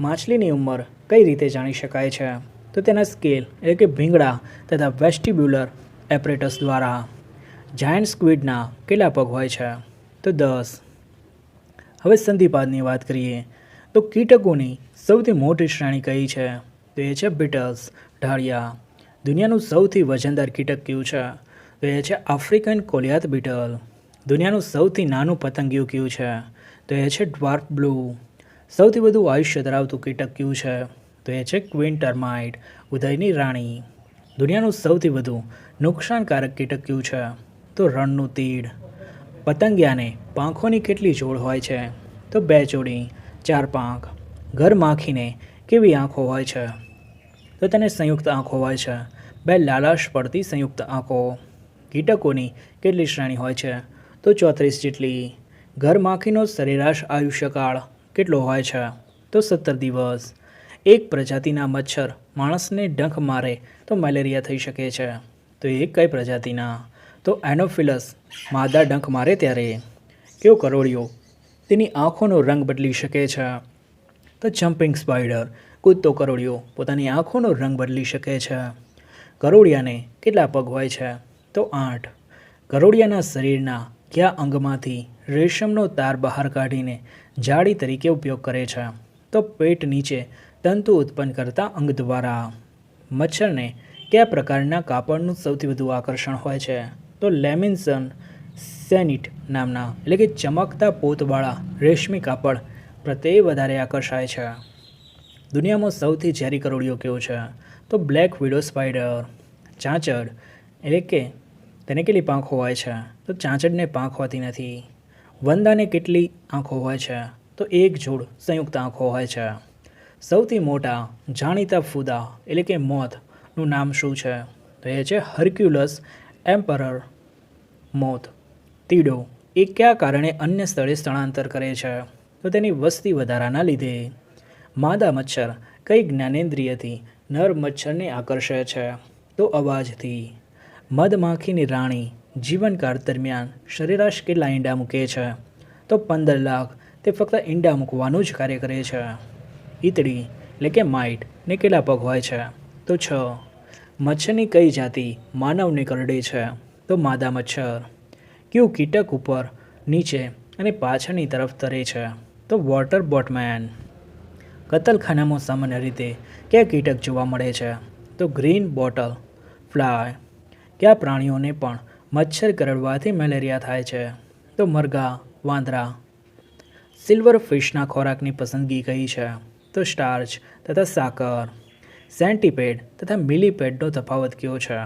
માછલીની ઉંમર કઈ રીતે જાણી શકાય છે? તો તેના સ્કેલ એટલે કે ભીંગડા તથા વેસ્ટિબ્યુલર એપરેટસ દ્વારા. જાયન્ટ સ્ક્વિડના કેટલા પગ હોય છે? તો 10. હવે સંધિપાદની વાત કરીએ તો કીટકોની સૌથી મોટી શ્રેણી કઈ છે? તો એ છે બીટલ્સ, ઢાળિયા. દુનિયાનું સૌથી વજનદાર કીટક કયું છે? તો એ છે આફ્રિકન કોલિયાત બીટલ. દુનિયાનું સૌથી નાનું પતંગિયું કયું છે? તો એ છે ડ્વાર્ફ બ્લુ. સૌથી વધુ આયુષ્ય ધરાવતું કીટક કયું છે? તો એ છે ક્વીન ટર્માઇટ, ઉદયની રાણી. દુનિયાનું સૌથી વધુ નુકસાનકારક કીટક કયું છે? તો રણનું તીડ. પતંગિયાને પાંખોની કેટલી જોડ હોય છે? તો 2 જોડી, 4 પાંખ. ઘર માખીને કેવી આંખો હોય છે? તો તેને સંયુક્ત આંખો હોય છે, 2 લાલાશ પડતી સંયુક્ત આંખો. કીટકોની કેટલી શ્રેણી હોય છે? તો 34 જેટલી. ઘર માખીનો સરેરાશ આયુષ્યકાળ કેટલો હોય છે? તો 17 દિવસ. એક પ્રજાતિના મચ્છર માણસને ડંખ મારે તો મેલેરિયા થઈ શકે છે. તો એ કઈ પ્રજાતિના? તો એનોફિલસ માદા ડંખ મારે ત્યારે. કેવો કરોળિયો તેની આંખોનો રંગ બદલી શકે છે? તો જમ્પિંગ સ્પાઈડર, કૂદતો કરોળિયો પોતાની આંખોનો રંગ બદલી શકે છે. કરોળિયાને કેટલા પગ હોય છે? તો 8. કરોળિયાના શરીરના કયા અંગમાંથી રેશમનો તાર બહાર કાઢીને જાળી તરીકે ઉપયોગ કરે છે? તો પેટ નીચે તંતુ ઉત્પન્ન કરતા અંગ દ્વારા. મચ્છરને કયા પ્રકારના કાપડનું સૌથી વધુ આકર્ષણ હોય છે? તો લેમિન્સન સેનિટ નામના એટલે કે ચમકતા પોતવાળા રેશમી કાપડ પ્રત્યે વધારે આકર્ષાય છે. દુનિયામાં સૌથી ઝેરી કરોળિયો કેવો છે? તો બ્લેક વિડો સ્પાઈડર. ચાંચડ એટલે કે તેને કેટલી પાંખો હોય છે? તો ચાંચડને પાંખ હોતી નથી. વંદાને કેટલી આંખો હોય છે? તો 1 જોડ સંયુક્ત આંખો હોય છે. સૌથી મોટા જાણીતા ફૂદા એટલે કે મોથનું નામ શું છે? તો એ છે હર્ક્યુલસ એમ્પરર મોથ. તીડો એ કયા કારણે અન્ય સ્થળે સ્થળાંતર કરે છે? તો તેની વસ્તી વધારાના લીધે. માદા મચ્છર કઈ જ્ઞાનેન્દ્રિયથી નર મચ્છરને આકર્ષે છે? તો અવાજથી. મધમાખીની રાણી જીવનકાળ દરમિયાન સરેરાશ કેટલા ઈંડા મૂકે છે? તો 15 લાખ. તે ફક્ત ઈંડા મૂકવાનું જ કાર્ય કરે છે. ઈતળી એટલે કે માઇટ ને કેટલા પગ હોય છે? તો 6. મચ્છરની કઈ જાતિ માનવને કરડે છે? તો માદા મચ્છર. કયું કીટક ઉપર, નીચે અને પાછળની તરફ તરે છે? તો વોટર બોટમેન. કતલખાનામાં સામાન્ય રીતે કયા કીટક જોવા મળે છે? તો ગ્રીન બોટલ ફ્લાય. કયા પ્રાણીઓને પણ મચ્છર કરડવાથી મેલેરિયા થાય છે? તો મરઘા, વાંદરા. સિલ્વર ફિશના ખોરાકની પસંદગી કઈ છે? તો સ્ટાર્ચ તથા સાકર. સેન્ટીપેડ તથા મિલીપેડનો તફાવત કયો છે?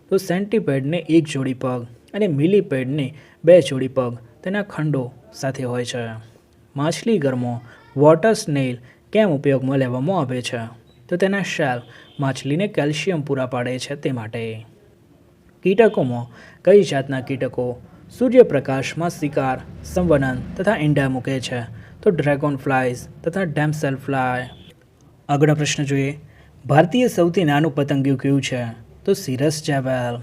તો સેન્ટીપેડને 1 જોડી પગ અને મિલીપેડને 2 જોડી પગ તેના ખંડો સાથે હોય છે. માછલી ઘરમાં વોટર સ્નેલ કેમ ઉપયોગમાં લેવામાં આવે છે? તો તેના શેલ માછલીને કેલ્શિયમ પૂરા પાડે છે તે માટે. કીટકોમાં કઈ જાતના કીટકો સૂર્યપ્રકાશમાં શિકાર, સંવનન તથા ઈંડા મૂકે છે? તો ડ્રેગન ફ્લાઇઝ તથા ડેમસેલ ફ્લાય. આગળનો પ્રશ્ન જોઈએ. ભારતીય સૌથી નાનું પતંગિયું કયું છે? તો સિરસ જેવેલ.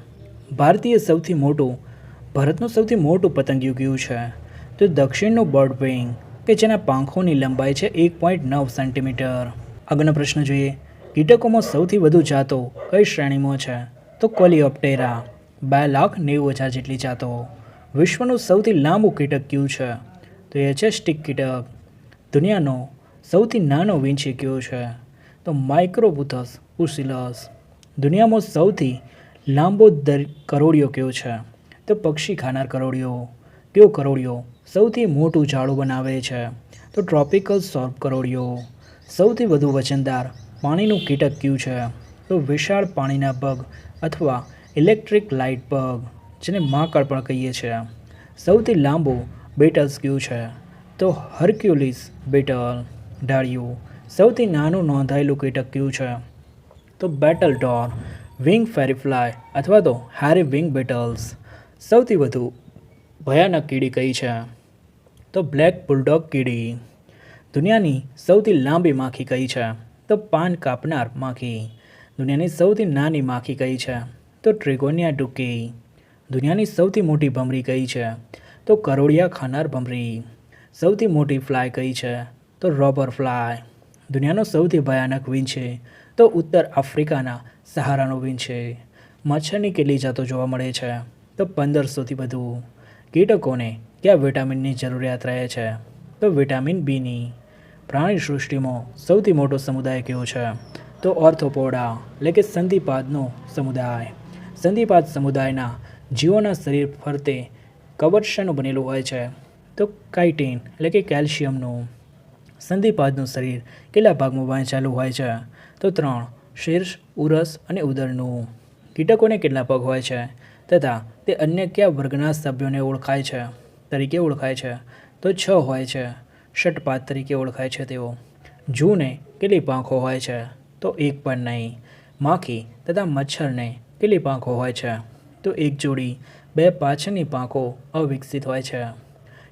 ભારતનું સૌથી મોટું પતંગિયું કયું છે? તો દક્ષિણનું બર્ડ વિંગ કે જેના પાંખોની લંબાઈ છે 1.9 સેન્ટીમીટર. આગળનો પ્રશ્ન જોઈએ. કીટકોમાં સૌથી વધુ જાતો કઈ શ્રેણીમાં છે? તો કોલિયોપ્ટેરા, 2,90,000 જેટલી જાતો. વિશ્વનું સૌથી લાંબુ કીટક કયું છે? તો એ છે સ્ટિક કીટક. દુનિયાનો સૌથી નાનો વીંછી કયો છે? તો માઇક્રોબુથસ પુસિલસ. દુનિયામાં સૌથી લાંબો કરોળિયો કયો છે? તો પક્ષી ખાનાર કરોળિયો. કયો કરોળિયો સૌથી મોટું જાળું બનાવે છે? તો ટ્રોપિકલ સોર્પ કરોળિયો. સૌથી વધુ વજનદાર પાણીનું કીટક કયું છે? તો વિશાળ પાણીના પગ અથવા ઇલેક્ટ્રિક લાઇટ પગ, જેને માકડ પણ કહીએ છીએ. સૌથી લાંબુ બેટલ્સ કયું છે? તો હર્ક્યુલિસ બેટલ, ઢાળિયું. સૌથી નાનું નોંધાયેલું કીટક કયું છે? તો બેટલ ડોર, વિંગ ફેરીફ્લાય અથવા તો હેરી વિંગ બેટલ્સ. સૌથી વધુ ભયાનક કીડી કઈ છે? તો બ્લેક બુલડોગ કીડી. દુનિયાની સૌથી લાંબી માખી કઈ છે? તો પાન કાપનાર માખી. દુનિયાની સૌથી નાની માખી કઈ છે? તો ટ્રિગોનિયા ડુકી. દુનિયાની સૌથી મોટી ભમરી કઈ છે? તો કરોળિયા ખાનાર ભમરી. સૌથી મોટી ફ્લાય કઈ છે? તો રોબર ફ્લાય. દુનિયાનો સૌથી ભયાનક વીન છે? તો ઉત્તર આફ્રિકાના સહારાનો વીન છે. મચ્છરની કેટલી જાતો જોવા મળે છે? તો 1500થી વધુ. કીટકોને કયા વિટામિનની જરૂરિયાત રહે છે? તો વિટામિન બીની. પ્રાણી સૃષ્ટિમાં સૌથી મોટો સમુદાય કયો છે? તો ઓર્થોપોડા એટલે કે સંધિપાદનો સમુદાય. સંધિપાદ સમુદાયના જીવોના શરીર ફરતે કવચ શાનું બનેલું હોય છે? તો કાઇટિન એટલે કે કેલ્શિયમનું. સંધિપાદનું શરીર કેટલા ભાગમાં વહેંચાયેલું હોય છે? તો 3, શીર્ષ, ઉરસ અને ઉદરનું. કીટકોને કેટલા પગ હોય છે તથા તે અન્ય કયા વર્ગના સભ્યોને તરીકે ઓળખાય છે? તો 6 હોય છે. ષટપાદ તરીકે ઓળખાય છે તેઓ. જૂને કેટલી પાંખો હોય છે? તો 1 પણ નહીં. માખી તથા મચ્છરને કેટલી પાંખો હોય છે? તો 1 જોડી. 2 પાછળની પાંખો અવિકસિત હોય છે.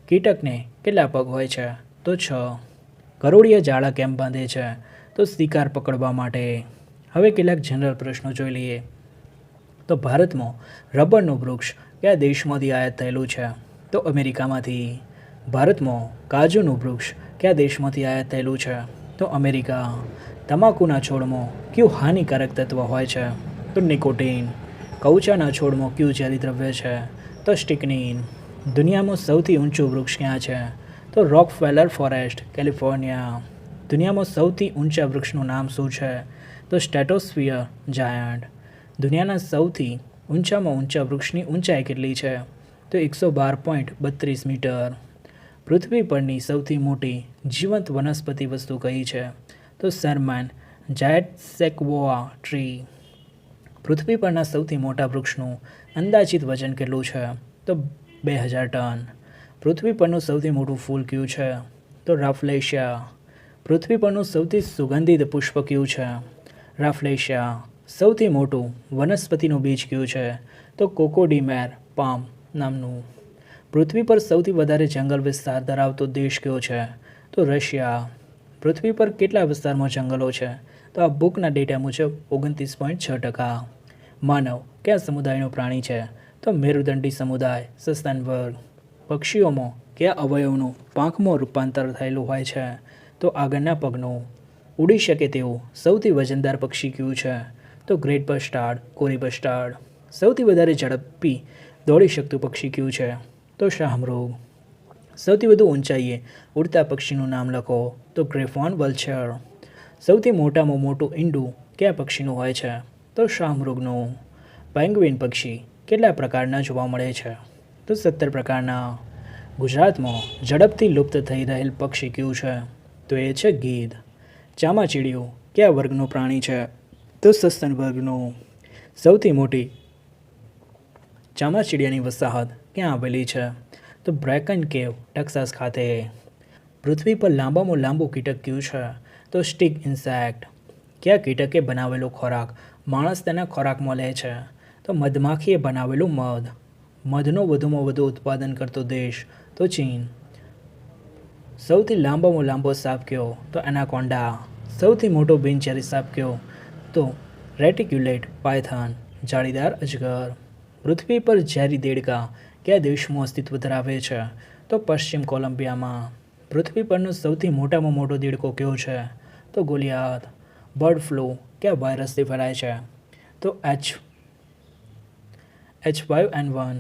કીટકને કેટલા પગ હોય છે? તો 6. કરોળિયા જાળા કેમ બાંધે છે? તો શિકાર પકડવા માટે. હવે કેટલાક જનરલ પ્રશ્નો જોઈ લઈએ. તો ભારતમાં રબરનું વૃક્ષ કયા દેશમાંથી આયાત થયેલું છે? તો અમેરિકામાંથી. ભારતમાં કાજુનું વૃક્ષ કયા દેશમાંથી આયાત થયેલું છે? તો અમેરિકા. તમાકુના છોડમાં કયું હાનિકારક તત્વ હોય છે? તો નિકોટીન. કૌચાના છોડમાં કયું ઝેરી દ્રવ્ય છે? તો સ્ટિકનીન. દુનિયામાં સૌથી ઊંચું વૃક્ષ ક્યાં છે? તો રોકફેલર ફોરેસ્ટ, કેલિફોર્નિયા. દુનિયામાં સૌથી ઊંચા વૃક્ષનું નામ શું છે? તો સ્ટ્રેટોસ્ફિયર જાયન્ટ. દુનિયાના સૌથી ઊંચામાં ઊંચા વૃક્ષની ઊંચાઈ કેટલી છે? તો 112.32 મીટર. પૃથ્વી પરની સૌથી મોટી જીવંત વનસ્પતિ વસ્તુ કઈ છે? તો શેરમેન જાયડ્સેક્વોઆ ટ્રી. પૃથ્વી પરના સૌથી મોટા વૃક્ષનું અંદાજિત વજન કેટલું છે? તો 2000 ટન. પૃથ્વી પરનું સૌથી મોટું ફૂલ કયું છે? તો રાફ્લેશિયા. પૃથ્વી પરનું સૌથી સુગંધિત પુષ્પ કયું છે? રાફ્લેશિયા. સૌથી મોટું વનસ્પતિનું બીજ કયું છે? તો કોકોડીમેર પામ નામનું. પૃથ્વી પર સૌથી વધારે જંગલ વિસ્તાર ધરાવતો દેશ કયો છે? તો રશિયા. પૃથ્વી પર કેટલા વિસ્તારમાં જંગલો છે? તો આ બુકના ડેટા મુજબ 29.6%. માનવ કયા સમુદાયનો પ્રાણી છે? તો મેરુદંડી સમુદાય, સસ્તન વર્ગ. પક્ષીઓમાં કયા અવયવનું પાંખમાં રૂપાંતર થયેલું હોય છે? તો આગળના પગનું. ઉડી શકે તેવું સૌથી વજનદાર પક્ષી કયું છે? તો ગ્રેટ બસ્ટાર્ડ, કોરી બસ્ટાર્ડ. સૌથી વધારે ઝડપી દોડી શકતું પક્ષી કયું છે? તો શાહમૃગ. સૌથી વધુ ઊંચાઈએ ઉડતા પક્ષીનું નામ લખો. તો ગ્રેફોન વલ્ચર. સૌથી મોટામાં મોટું ઈંડું કયા પક્ષીનું હોય છે? તો શાહમૃગનું. પેંગ્વિન પક્ષી કેટલા પ્રકારના જોવા મળે છે? તો 17 પ્રકારના. ગુજરાતમાં ઝડપથી લુપ્ત થઈ રહેલ પક્ષી કયું છે? તો એ છે ગીધ. ચામાચીડિયું કયા વર્ગનું પ્રાણી છે? તો સસ્તન વર્ગનું. સૌથી મોટી ચામાચીડિયાની વસાહત ક્યાં આવેલી છે? તો બ્રેકન કેવ, ટેક્સાસ ખાતે. પૃથ્વી પર લાંબામાં લાંબુ કીટક કયું છે? તો સ્ટિક ઇન્સેક્ટ. કયા કીટકે બનાવેલો ખોરાક માણસ તેના ખોરાકમાં લે છે? તો મધમાખીએ બનાવેલું મધ. મધનો વધુમાં વધુ ઉત્પાદન કરતો દેશ? તો ચીન. સૌથી લાંબામાં લાંબો સાપ કયો? તો એનાકોન્ડા. સૌથી મોટો બિનઝેરી સાપ કયો? તો રેટિક્યુલેટ પાયથન, જાળીદાર અજગર. પૃથ્વી પર ઝેરી દેડકા કયા દેશમાં અસ્તિત્વ ધરાવે છે? તો પશ્ચિમ કોલંબિયામાં. પૃથ્વી પરનો સૌથી મોટામાં મોટો દેડકો કયો છે? તો ગોલિયાત. બર્ડ ફ્લૂ કયા વાયરસથી ફેલાય છે? તો H5N1.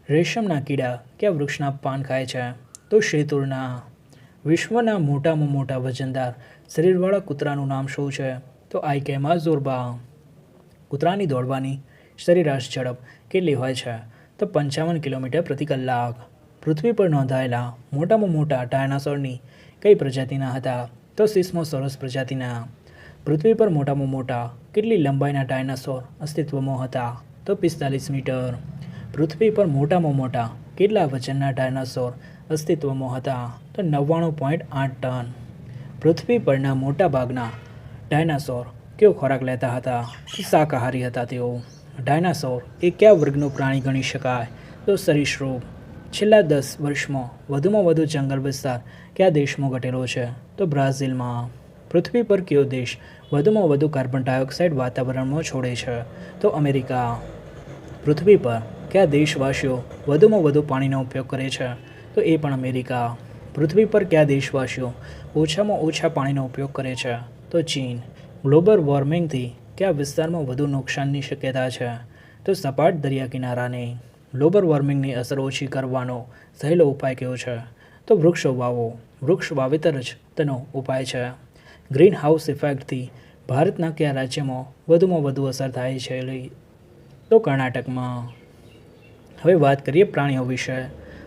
રેશમના કીડા કયા વૃક્ષના પાન ખાય છે? તો શેતુરના. વિશ્વના મોટામાં મોટા વજનદાર શરીરવાળા કૂતરાનું નામ શું છે? તો આઇકેમા ઝોર્બા. કૂતરાની દોડવાની સરેરાશ ઝડપ કેટલી હોય છે? તો 55 કિલોમીટર પ્રતિ કલાક. પૃથ્વી પર નોંધાયેલા મોટામાં મોટા ડાયનાસોરની કઈ પ્રજાતિના હતા? તો સિસ્મોસોરસ પ્રજાતિના. પૃથ્વી પર મોટામાં મોટા કેટલી લંબાઈના ડાયનાસોર અસ્તિત્વમાં હતા? તો 45 મીટર. પૃથ્વી પર મોટામાં મોટા કેટલા વજનના ડાયનાસોર અસ્તિત્વમાં હતા? તો 99.8 ટન. પૃથ્વી પરના મોટા ભાગના ડાયનાસોર કયો ખોરાક લેતા હતા? શાકાહારી હતા તેઓ. ડાયનાસોર એ કયા વર્ગનું પ્રાણી ગણી શકાય? તો સરીસૃપ. છેલ્લા 10 વર્ષમાં વધુમાં વધુ જંગલ વિસ્તાર કયા દેશમાં ઘટેલો છે? તો બ્રાઝિલમાં. પૃથ્વી પર કયો દેશ વધુમાં વધુ કાર્બન ડાયોક્સાઇડ વાતાવરણમાં છોડે છે? તો અમેરિકા. પૃથ્વી પર કયા દેશવાસીઓ વધુમાં વધુ પાણીનો ઉપયોગ કરે છે? તો એ પણ અમેરિકા. પૃથ્વી પર કયા દેશવાસીઓ ઓછામાં ઓછા પાણીનો ઉપયોગ કરે છે? તો ચીન. ગ્લોબલ વોર્મિંગથી કયા વિસ્તારમાં વધુ નુકસાનની શક્યતા છે? તો સપાટ દરિયા કિનારાને. ગ્લોબલ વોર્મિંગની અસર ઓછી કરવાનો સહેલો ઉપાય કયો છે? તો વૃક્ષો વાવો. વૃક્ષ વાવેતર જ તેનો ઉપાય છે. ગ્રીન હાઉસ ઇફેક્ટથી ભારતના કયા રાજ્યમાં વધુમાં વધુ અસર થાય છે? તો કર્ણાટકમાં. હવે વાત કરીએ પ્રાણીઓ વિશે.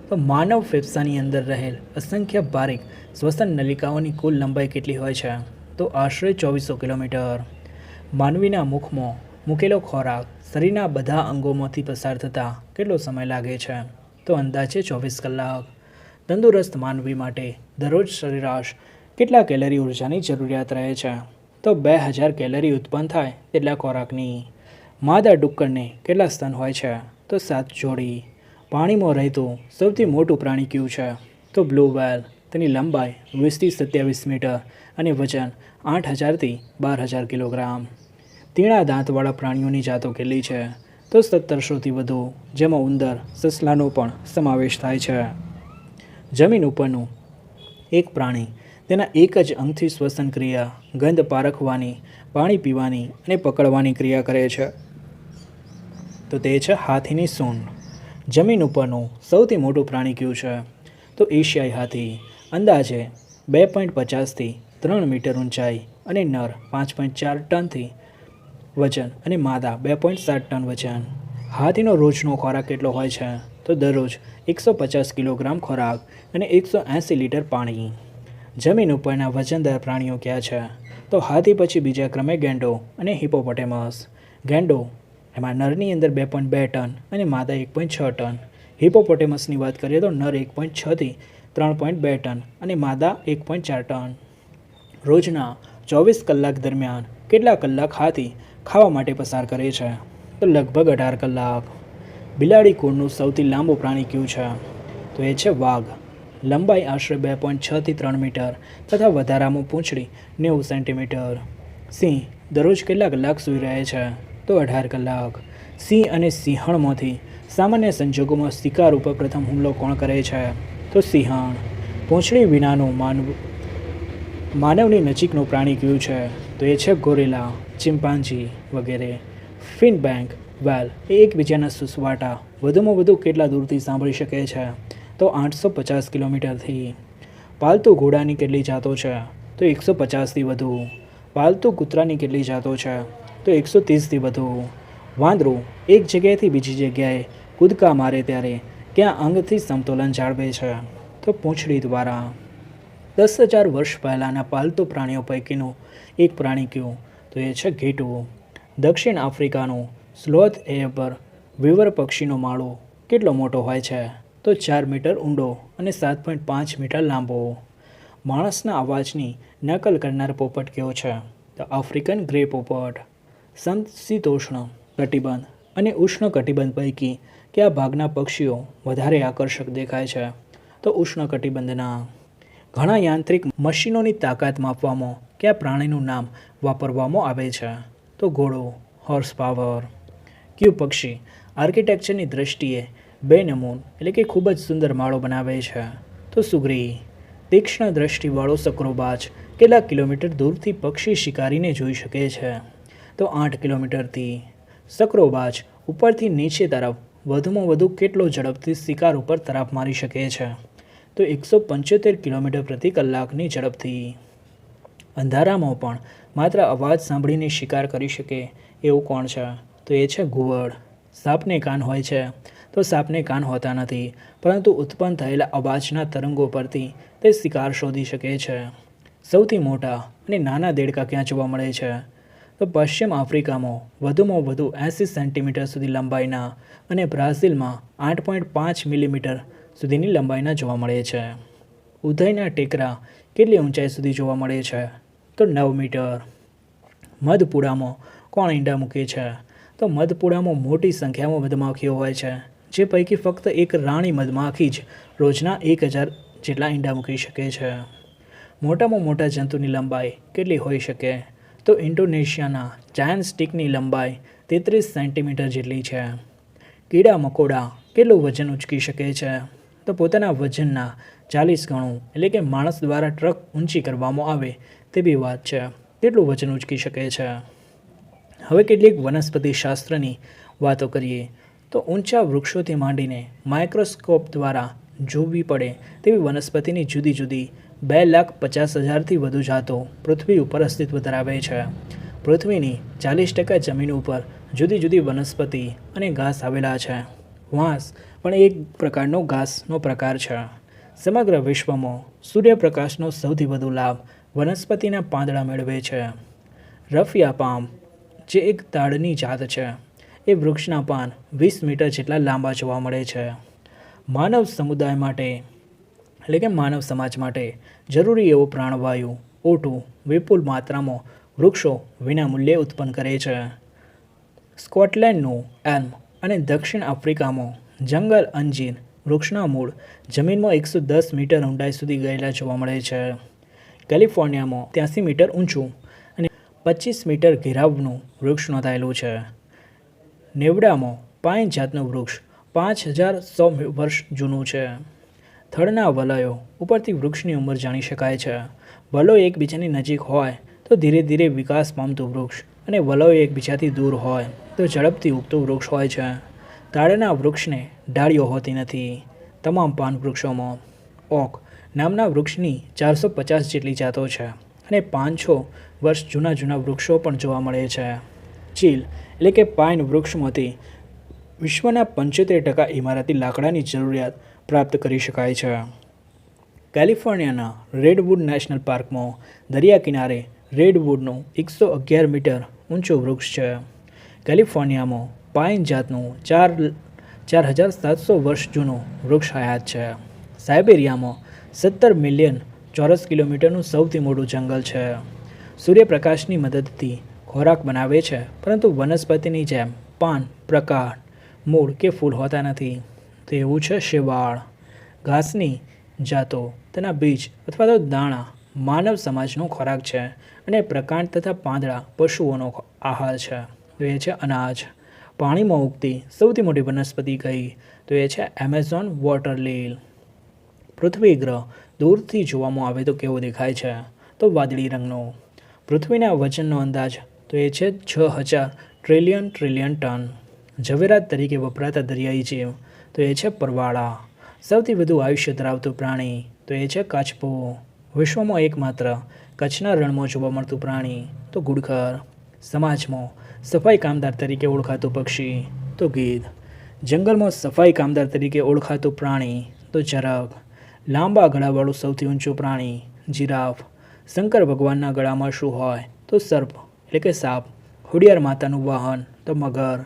તો માનવ ફેફસાની અંદર રહેલ અસંખ્ય બારીક શ્વસન નલિકાઓની કુલ લંબાઈ કેટલી હોય છે? તો આશરે 2400 કિલોમીટર. માનવીના મુખમાં મૂકેલો ખોરાક શરીરના બધા અંગોમાંથી પસાર થતાં કેટલો સમય લાગે છે? તો અંદાજે 24 કલાક. તંદુરસ્ત માનવી માટે દરરોજ સરેરાશ કેટલા કેલરી ઉર્જાની જરૂરિયાત રહે છે? તો 2000 કેલરી ઉત્પન્ન થાય તેટલા ખોરાકની. માદા ડુક્કરને કેટલા સ્તન હોય છે? તો 7 જોડી. પાણીમાં રહેતું સૌથી મોટું પ્રાણી કયું છે? તો બ્લુ વ્હેલ. તેની લંબાઈ 20થી 27 મીટર અને વજન 8000થી 12000 કિલોગ્રામ. તીણા દાંતવાળા પ્રાણીઓની જાતો કેટલી છે? તો 1700થી વધુ, જેમાં ઉંદર, સસલાનો પણ સમાવેશ થાય છે. જમીન ઉપરનું એક પ્રાણી તેના એક જ અંગથી શ્વસન ક્રિયા, ગંધ પારખવાની, પાણી પીવાની અને પકડવાની ક્રિયા કરે છે. તો તે છે હાથીની સૂંઢ. જમીન ઉપરનું સૌથી મોટું પ્રાણી કયું છે? તો એશિયાઈ હાથી. અંદાજે 2.50થી 3 મીટર ઊંચાઈ અને નર 5.4 ટનથી વજન અને માદા 2.7 ટન વજન. હાથીનો રોજનો ખોરાક કેટલો હોય છે? તો દરરોજ 150 કિલોગ્રામ ખોરાક અને 180 લીટર પાણી. જમીન ઉપરના વજનદાર પ્રાણીઓ ક્યાં છે? તો હાથી પછી બીજા ક્રમે ગેંડો અને હિપોપોટેમસ. ગેંડો એમાં નરની અંદર 2.2 ટન અને માદા 1.6 ટન. હિપોપોટેમસની વાત કરીએ તો નર 1.6થી 3.2 ટન અને માદા 1.4 ટન. રોજના 24 કલાક દરમિયાન કેટલા કલાક હાથી ખાવા માટે પસાર કરે છે? તો લગભગ 18 કલાક. બિલાડી કુળનું સૌથી લાંબુ પ્રાણી કયું છે? તો એ છે વાઘ. લંબાઈ આશરે 2.6થી 3 મીટર તથા વધારામાં પૂંછડી 90 સેન્ટીમીટર. સિંહ દરરોજ કેટલા કલાક સૂઈ રહે છે? તો 18 કલાક. સિંહ અને સિંહણમાંથી સામાન્ય સંજોગોમાં શિકાર ઉપર પ્રથમ હુમલો કોણ કરે છે? તો સિંહણ. પૂંછડી વિનાનું માનવની નજીકનું પ્રાણી કયું છે? તો એ છે ગોરિલા, ચિમ્પાન્જી વગેરે. ફિનબેક વેલ એ એકબીજાના સુસવાટા વધુમાં વધુ કેટલા દૂરથી સાંભળી શકે છે? તો 850 કિલોમીટરથી. પાલતુ ઘોડાની કેટલી જાતો છે? તો 150થી વધુ. પાલતુ કૂતરાની કેટલી જાતો છે? તો 130થી વધુ. વાંદરું એક જગ્યાએથી બીજી જગ્યાએ કૂદકા મારે ત્યારે ક્યાં અંગથી સમતોલન જાળવે છે? તો પૂંછડી દ્વારા. 10,000 વર્ષ પહેલાંના પાલતુ પ્રાણીઓ પૈકીનું એક પ્રાણી કયું? તો એ છે ઘેટું. દક્ષિણ આફ્રિકાનું સ્લોથ એબર વિવર પક્ષીનો માળો કેટલો મોટો હોય છે? તો 4 મીટર ઊંડો અને 7.5 મીટર લાંબો. માણસના અવાજની નકલ કરનાર પોપટ કયો છે? તો આફ્રિકન ગ્રે પોપટ. સમશીતોષ્ણ કટિબંધ અને ઉષ્ણ કટિબંધ પૈકી કયા ભાગના પક્ષીઓ વધારે આકર્ષક દેખાય છે? તો ઉષ્ણ કટિબંધના. ઘણા યાંત્રિક મશીનોની તાકાત માપવામાં કયા પ્રાણીનું નામ વાપરવામાં આવે છે? તો ઘોડો, હોર્સ પાવર. કયું પક્ષી આર્કિટેક્ચરની દ્રષ્ટિએ બેનમૂન એટલે કે ખૂબ જ સુંદર માળો બનાવે છે? તો સુગરી. તીક્ષ્ણ દ્રષ્ટિવાળો સક્રોબાજ કેટલા કિલોમીટર દૂરથી પક્ષી શિકારીને જોઈ શકે છે? તો 8 કિલોમીટરથી. સક્રોબાજ ઉપરથી નીચે તરફ વધુમાં વધુ કેટલો ઝડપથી શિકાર ઉપર તરાપ મારી શકે છે? તો 175 કિલોમીટર પ્રતિ કલાકની ઝડપથી. અંધારામાં પણ માત્ર અવાજ સાંભળીને શિકાર કરી શકે એવું કોણ છે? તો એ છે ઘુવડ. સાપને કાન હોય છે? તો સાપને કાન હોતા નથી, પરંતુ ઉત્પન્ન થયેલા અવાજના તરંગો પરથી તે શિકાર શોધી શકે છે. સૌથી મોટા અને નાના દેડકા ક્યાં જોવા મળે છે? તો પશ્ચિમ આફ્રિકામાં વધુમાં વધુ 80 સેન્ટીમીટર સુધી લંબાઈના અને બ્રાઝિલમાં 8.5 મિલીમીટર સુધીની લંબાઈના જોવા મળે છે. ઉધઈના ટેકરા કેટલી ઊંચાઈ સુધી જોવા મળે છે? તો 9 મીટર. મધપુડામાં કોણ ઈંડા મૂકે છે? તો મધપુડામાં મોટી સંખ્યામાં મધમાખીઓ હોય છે, જે પૈકી ફક્ત એક રાણી મધમાખી જ રોજના 1000 જેટલા ઈંડા મૂકી શકે છે. મોટામાં મોટા જંતુની લંબાઈ કેટલી હોઈ શકે? તો ઇન્ડોનેશિયાના જાયન્ટ સ્ટીકની લંબાઈ 33 સેન્ટીમીટર જેટલી છે. કીડા મકોડા કેટલું વજન ઉંચકી શકે છે? તો પોતાના વજનના 40 ગણું, એટલે કે માણસ દ્વારા ટ્રક ઊંચી કરવામાં આવે તેવી વાત છે. તેટલું વજન ઉંચકી શકે છે. હવે કેટલીક વનસ્પતિ શાસ્ત્રની વાતો કરીએ તો ઊંચા વૃક્ષોથી માંડીને માઇક્રોસ્કોપ દ્વારા જોવી પડે તેવી વનસ્પતિની જુદી જુદી 2,50,000થી વધુ જાતો પૃથ્વી ઉપર અસ્તિત્વ ધરાવે છે. પૃથ્વીની 40% જમીન ઉપર જુદી જુદી વનસ્પતિ અને ઘાસ આવેલા છે. વાંસ પણ એક પ્રકારનો ઘાસનો પ્રકાર છે. સમગ્ર વિશ્વમાં સૂર્યપ્રકાશનો સૌથી વધુ લાભ વનસ્પતિના પાંદડા મેળવે છે. રફિયા પામ જે એક તાડની જાત છે, એ વૃક્ષના પાન 20 મીટર જેટલા લાંબા જોવા મળે છે. માનવ સમુદાય માટે, એટલે કે માનવ સમાજ માટે જરૂરી એવો પ્રાણવાયુ O2 વિપુલ માત્રામાં વૃક્ષો વિનામૂલ્યે ઉત્પન્ન કરે છે. સ્કોટલેન્ડનું એલ્મ અને દક્ષિણ આફ્રિકામાં જંગલ અંજીર વૃક્ષના મૂળ જમીનમાં 110 મીટર ઊંડાઈ સુધી ગયેલા જોવા મળે છે. કેલિફોર્નિયામાં 83 મીટર ઊંચું અને 25 મીટર ઘેરાવનું વૃક્ષ નોંધાયેલું છે. નેવડામાં પાઇન જાતનું વૃક્ષ 5100 વર્ષ જૂનું છે. થડના વલયો ઉપરથી વૃક્ષની ઉંમર જાણી શકાય છે. વલયો એકબીજાની નજીક હોય તો ધીરે ધીરે વિકાસ પામતું વૃક્ષ, અને વલયો એકબીજાથી દૂર હોય તો ઝડપથી ઉગતું વૃક્ષ હોય છે. તાડના વૃક્ષને ડાળીઓ હોતી નથી. તમામ પાન વૃક્ષોમાં ઓક નામના વૃક્ષની 450 જેટલી જાતો છે, અને 500 વર્ષ જૂના વૃક્ષો પણ જોવા મળે છે. ચીલ એટલે કે પાઇન વૃક્ષમાંથી વિશ્વના 75% ઇમારતી લાકડાની જરૂરિયાત પ્રાપ્ત કરી શકાય છે. કેલિફોર્નિયાના રેડવુડ નેશનલ પાર્કમાં દરિયા કિનારે રેડવુડનું 111 મીટર ઊંચું વૃક્ષ છે. કેલિફોર્નિયામાં પાઇન જાતનું 4,700 વર્ષ જૂનું વૃક્ષ હયાત છે. સાઇબેરિયામાં 17 મિલિયન ચોરસ કિલોમીટરનું સૌથી મોટું જંગલ છે. સૂર્યપ્રકાશની મદદથી ખોરાક બનાવે છે, પરંતુ વનસ્પતિની જેમ પાન, પ્રકાંડ, મૂળ કે ફૂલ હોતા નથી. તો એવું છે શેવાળ. ઘાસની જાતો તેના બીજ અથવા તો દાણા માનવ સમાજનો ખોરાક છે, અને પ્રકાંડ તથા પાંદડા પશુઓનો આહાર છે. તો એ છે અનાજ. પાણીમાં ઉગતી સૌથી મોટી વનસ્પતિ કઈ? તો એ છે એમેઝોન વોટર લીલ. પૃથ્વી ગ્રહ દૂરથી જોવામાં આવે તો કેવો દેખાય છે? તો વાદળી રંગનો. પૃથ્વીના વજનનો અંદાજ તો એ છે 6,000 ટ્રિલિયન ટન. ઝવેરાત તરીકે વપરાતા દરિયાઈ જીવ તો એ છે પરવાળા. સૌથી વધુ આયુષ્ય ધરાવતું પ્રાણી તો એ છે કાચબો. વિશ્વમાં એકમાત્ર કચ્છના રણમાં જોવા મળતું પ્રાણી તો ઘુડખર. સમાજમાં સફાઈ કામદાર તરીકે ઓળખાતું પક્ષી તો ગીધ. જંગલમાં સફાઈ કામદાર તરીકે ઓળખાતું પ્રાણી તો ઝરખ. લાંબા ગળાવાળું સૌથી ઊંચું પ્રાણી જીરાફ. શંકર ભગવાનના ગળામાં શું હોય? તો સર્પ એટલે કે સાપ. ખોડિયાર માતાનું વાહન તો મગર.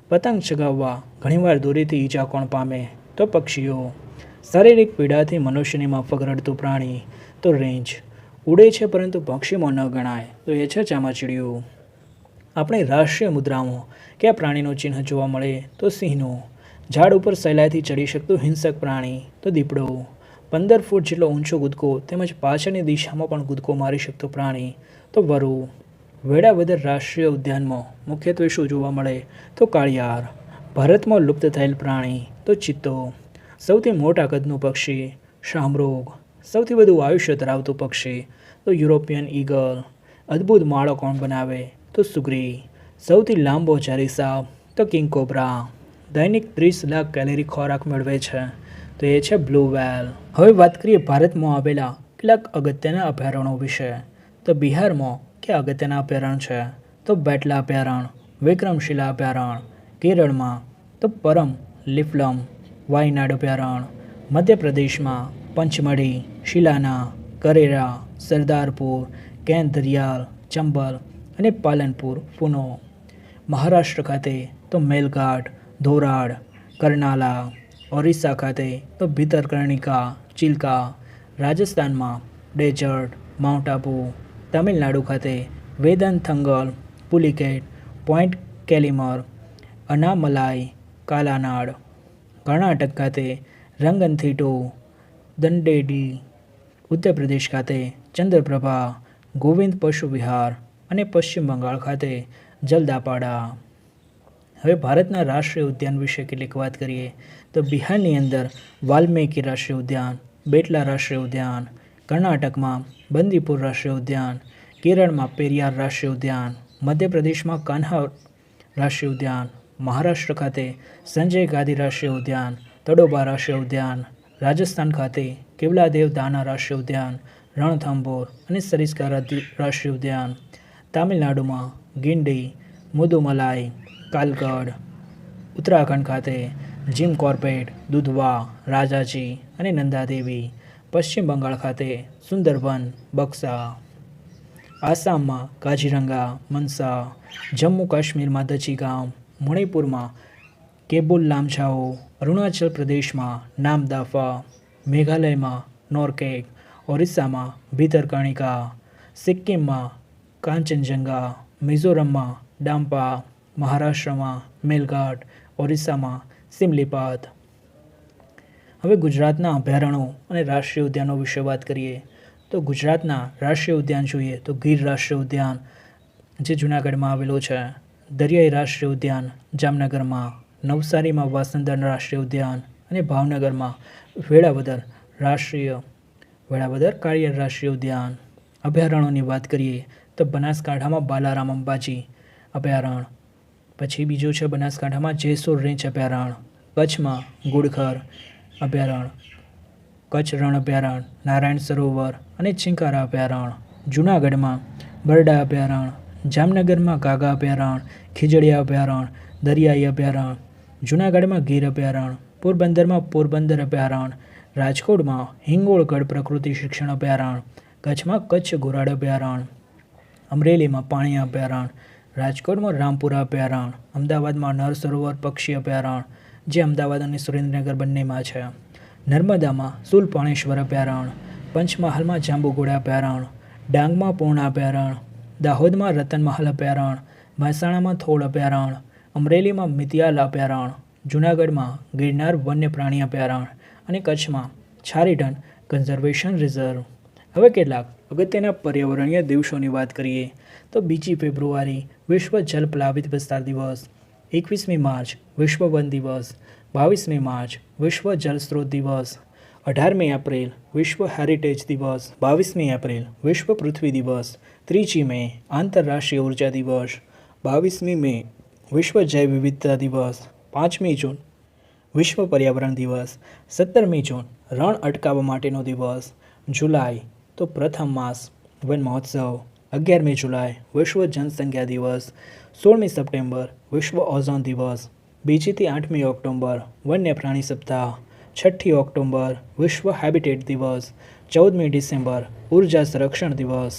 પતંગ ચગાવવા ઘણીવાર દોરીથી ઈજા કોણ પામે? તો પક્ષીઓ. શારીરિક પીડાથી મનુષ્યની માફક રડતું પ્રાણી તો રીંછ. ઉડે છે પરંતુ પક્ષીમાં ન ગણાય તો એ છે ચામાચીડિયું. આપણી રાષ્ટ્રીય મુદ્રામાં કયા પ્રાણીનું ચિહ્ન જોવા મળે? તો સિંહનું. ઝાડ ઉપર સહેલાઈથી ચડી શકતું હિંસક પ્રાણી તો દીપડો. 15 ફૂટ જેટલો ઊંચો કૂદકો તેમજ પાછળની દિશામાં પણ કૂદકો મારી શકતું પ્રાણી તો વરુ. વેળાવદર રાષ્ટ્રીય ઉદ્યાનમાં મુખ્યત્વે શું જોવા મળે? તો કાળિયાર. ભારતમાં લુપ્ત થયેલ પ્રાણી તો ચિત્તો. સૌથી મોટા કદનું પક્ષી શામૃગ. સૌથી વધુ આયુષ્ય ધરાવતું પક્ષી તો યુરોપિયન ઈગલ. અદ્ભુત માળો કોણ બનાવે? તો સુગ્રી. સૌથી લાંબો ઝેરી સાપ તો કિંગ કોબ્રા. દૈનિક 30 લાખ કેલરી ખોરાક મેળવે છે તો એ છે બ્લુ વ્હેલ. હવે વાત કરીએ ભારતમાં આવેલા કેટલાક અગત્યના અભયારણ્યો વિશે. તો બિહારમાં કયા અગત્યના અભયારણ્ય છે? તો બેટલા અભયારણ્ય, વિક્રમશિલા અભયારણ્ય. કેરળમાં તો પરમ લિફલમ વાયનાડ અભયારણ્ય. મધ્યપ્રદેશમાં પંચમઢી, શિલાના, કરેરા, સરદારપુર, કેન દરિયાલ, ચંબલ અને પાલનપુર ફૂનો. મહારાષ્ટ્ર ખાતે તો મેલઘાટ, ધોરાડ, કરનાલા. ઓરિસ્સા ખાતે તો ભીતરકર્ણિકા, ચિલ્કા. રાજસ્થાનમાં ડેઝર્ટ, માઉન્ટ આબુ. તમિલનાડુ ખાતે વેદનથંગલ, પુલિકેટ, પોઈન્ટ કેલિમર, અનામલાઈ, કાલાનાડ. કર્ણાટક ખાતે રંગનથીટો, દંડેડી. ઉત્તર પ્રદેશ ખાતે ચંદ્રપ્રભા, ગોવિંદ પશુ વિહાર અને પશ્ચિમ બંગાળ ખાતે જલદાપાડા. હવે ભારતના રાષ્ટ્રીય ઉદ્યાન વિશે કેટલીક વાત કરીએ તો બિહારની અંદર વાલ્મીકી રાષ્ટ્રીય ઉદ્યાન, બેટલા રાષ્ટ્રીય ઉદ્યાન, કર્ણાટકમાં બંદીપુર રાષ્ટ્રીય ઉદ્યાન, કેરળમાં પેરિયાર રાષ્ટ્રીય ઉદ્યાન, મધ્યપ્રદેશમાં કાન્હા રાષ્ટ્રીય ઉદ્યાન, મહારાષ્ટ્ર ખાતે સંજય ગાંધી રાષ્ટ્રીય ઉદ્યાન, તડોબા રાષ્ટ્રીય ઉદ્યાન, રાજસ્થાન ખાતે કેવલાદેવ દાના રાષ્ટ્રીય ઉદ્યાન, રણથંભોર અને સરિસ્કા રાષ્ટ્રીય ઉદ્યાન, તામિલનાડુમાં ગિંડી, મુદુમલાઈ, કાલગઢ, ઉત્તરાખંડ ખાતે જીમ કોર્બેટ, દુધવા, રાજાજી અને નંદાદેવી, પશ્ચિમ બંગાળ ખાતે સુંદરબન, બક્સા, આસામમાં કાજીરંગા, મનસા, જમ્મુ કાશ્મીરમાં દચીગામ, મણિપુરમાં કેબુલ લામછાઓ, અરુણાચલ પ્રદેશમાં નામદાફા, મેઘાલયમાં નોરકેક, ઓરિસ્સામાં ભીતરકણિકા, સિક્કિમમાં કાંચનજંગા, મિઝોરમમાં ડામ્પા, મહારાષ્ટ્રમાં મેલઘાટ, ઓરિસ્સામાં સિમલીપાત. હવે ગુજરાતના અભયારણ્યો અને રાષ્ટ્રીય ઉદ્યાનો વિશે વાત કરીએ તો ગુજરાતના રાષ્ટ્રીય ઉદ્યાન જોઈએ તો ગીર રાષ્ટ્રીય ઉદ્યાન જે જૂનાગઢમાં આવેલો છે, દરિયાઈ રાષ્ટ્રીય ઉદ્યાન જામનગરમાં, નવસારીમાં વાસંદા રાષ્ટ્રીય ઉદ્યાન અને ભાવનગરમાં વેળાવદર કાળિયાર રાષ્ટ્રીય ઉદ્યાન. અભયારણ્યોની વાત કરીએ તો બનાસકાંઠામાં બાલારામ અંબાજી અભયારણ્ય, પછી બીજું છે બનાસકાંઠામાં જેસોર રેન્જ અભયારણ્ય, કચ્છમાં ગુડખર અભયારણ્ય, કચ્છ રણ અભયારણ્ય, નારાયણ સરોવર અને ચિંકારા અભયારણ્ય, જૂનાગઢમાં બરડા અભયારણ્ય, જામનગરમાં ગાગા અભયારણ્ય, ખીજડીયા અભયારણ્ય, દરિયાઈ અભયારણ્ય, જૂનાગઢમાં ગીર અભયારણ્ય, પોરબંદરમાં પોરબંદર અભયારણ્ય, રાજકોટમાં હિંગોળગઢ પ્રકૃતિ શિક્ષણ અભયારણ્ય, કચ્છમાં કચ્છ ઘોરાડ અભયારણ્ય, અમરેલીમાં પાણી અભયારણ્ય, રાજકોટમાં રામપુરા અભયારણ્ય, અમદાવાદમાં નર સરોવર પક્ષી અભયારણ્ય જે અમદાવાદ અને સુરેન્દ્રનગર બંનેમાં છે, નર્મદામાં સુલપાણેશ્વર અભયારણ્ય, પંચમહાલમાં જાંબુઘોડા અભયારણ્ય, ડાંગમાં પૂર્ણા અભયારણ્ય, દાહોદમાં રતનમહાલ અભયારણ્ય, મહેસાણામાં થોળ અભયારણ્ય, અમરેલીમાં મિતિયાલ અભયારણ્ય, જૂનાગઢમાં ગિરનાર વન્ય પ્રાણી અભયારણ્ય અને કચ્છમાં છારીઢન કન્ઝર્વેશન રિઝર્વ. હવે કેટલાક અગત્યના પર્યાવરણીય દિવસોની વાત કરીએ તો 2 ફેબ્રુઆરી વિશ્વ જલ પ્લાવિત વિસ્તાર દિવસ, 21મી માર્ચ વિશ્વ વન દિવસ, 22મી માર્ચ વિશ્વ જલ સ્ત્રોત દિવસ, 18મી એપ્રિલ વિશ્વ હેરિટેજ દિવસ, 22મી એપ્રિલ વિશ્વ પૃથ્વી દિવસ, 3જી મે આંતરરાષ્ટ્રીય ઉર્જા દિવસ, 22મી મે વિશ્વ જૈવ વિવિધતા દિવસ, 5મી જૂન વિશ્વ પર્યાવરણ દિવસ, 17મી જૂન રણ અટકાવવા માટેનો દિવસ, જુલાઈ તો પ્રથમ માસ વન મહોત્સવ, 11મી જુલાઈ વિશ્વ જનસંખ્યા દિવસ, 16મી સપ્ટેમ્બર વિશ્વ ઓઝોન દિવસ, 2જી થી 8મી ઓક્ટોબર વન્ય પ્રાણી સપ્તાહ, 6ઠી ઓક્ટોબર વિશ્વ હેબિટેટ દિવસ, 14મી ડિસેમ્બર ઉર્જા સંરક્ષણ દિવસ.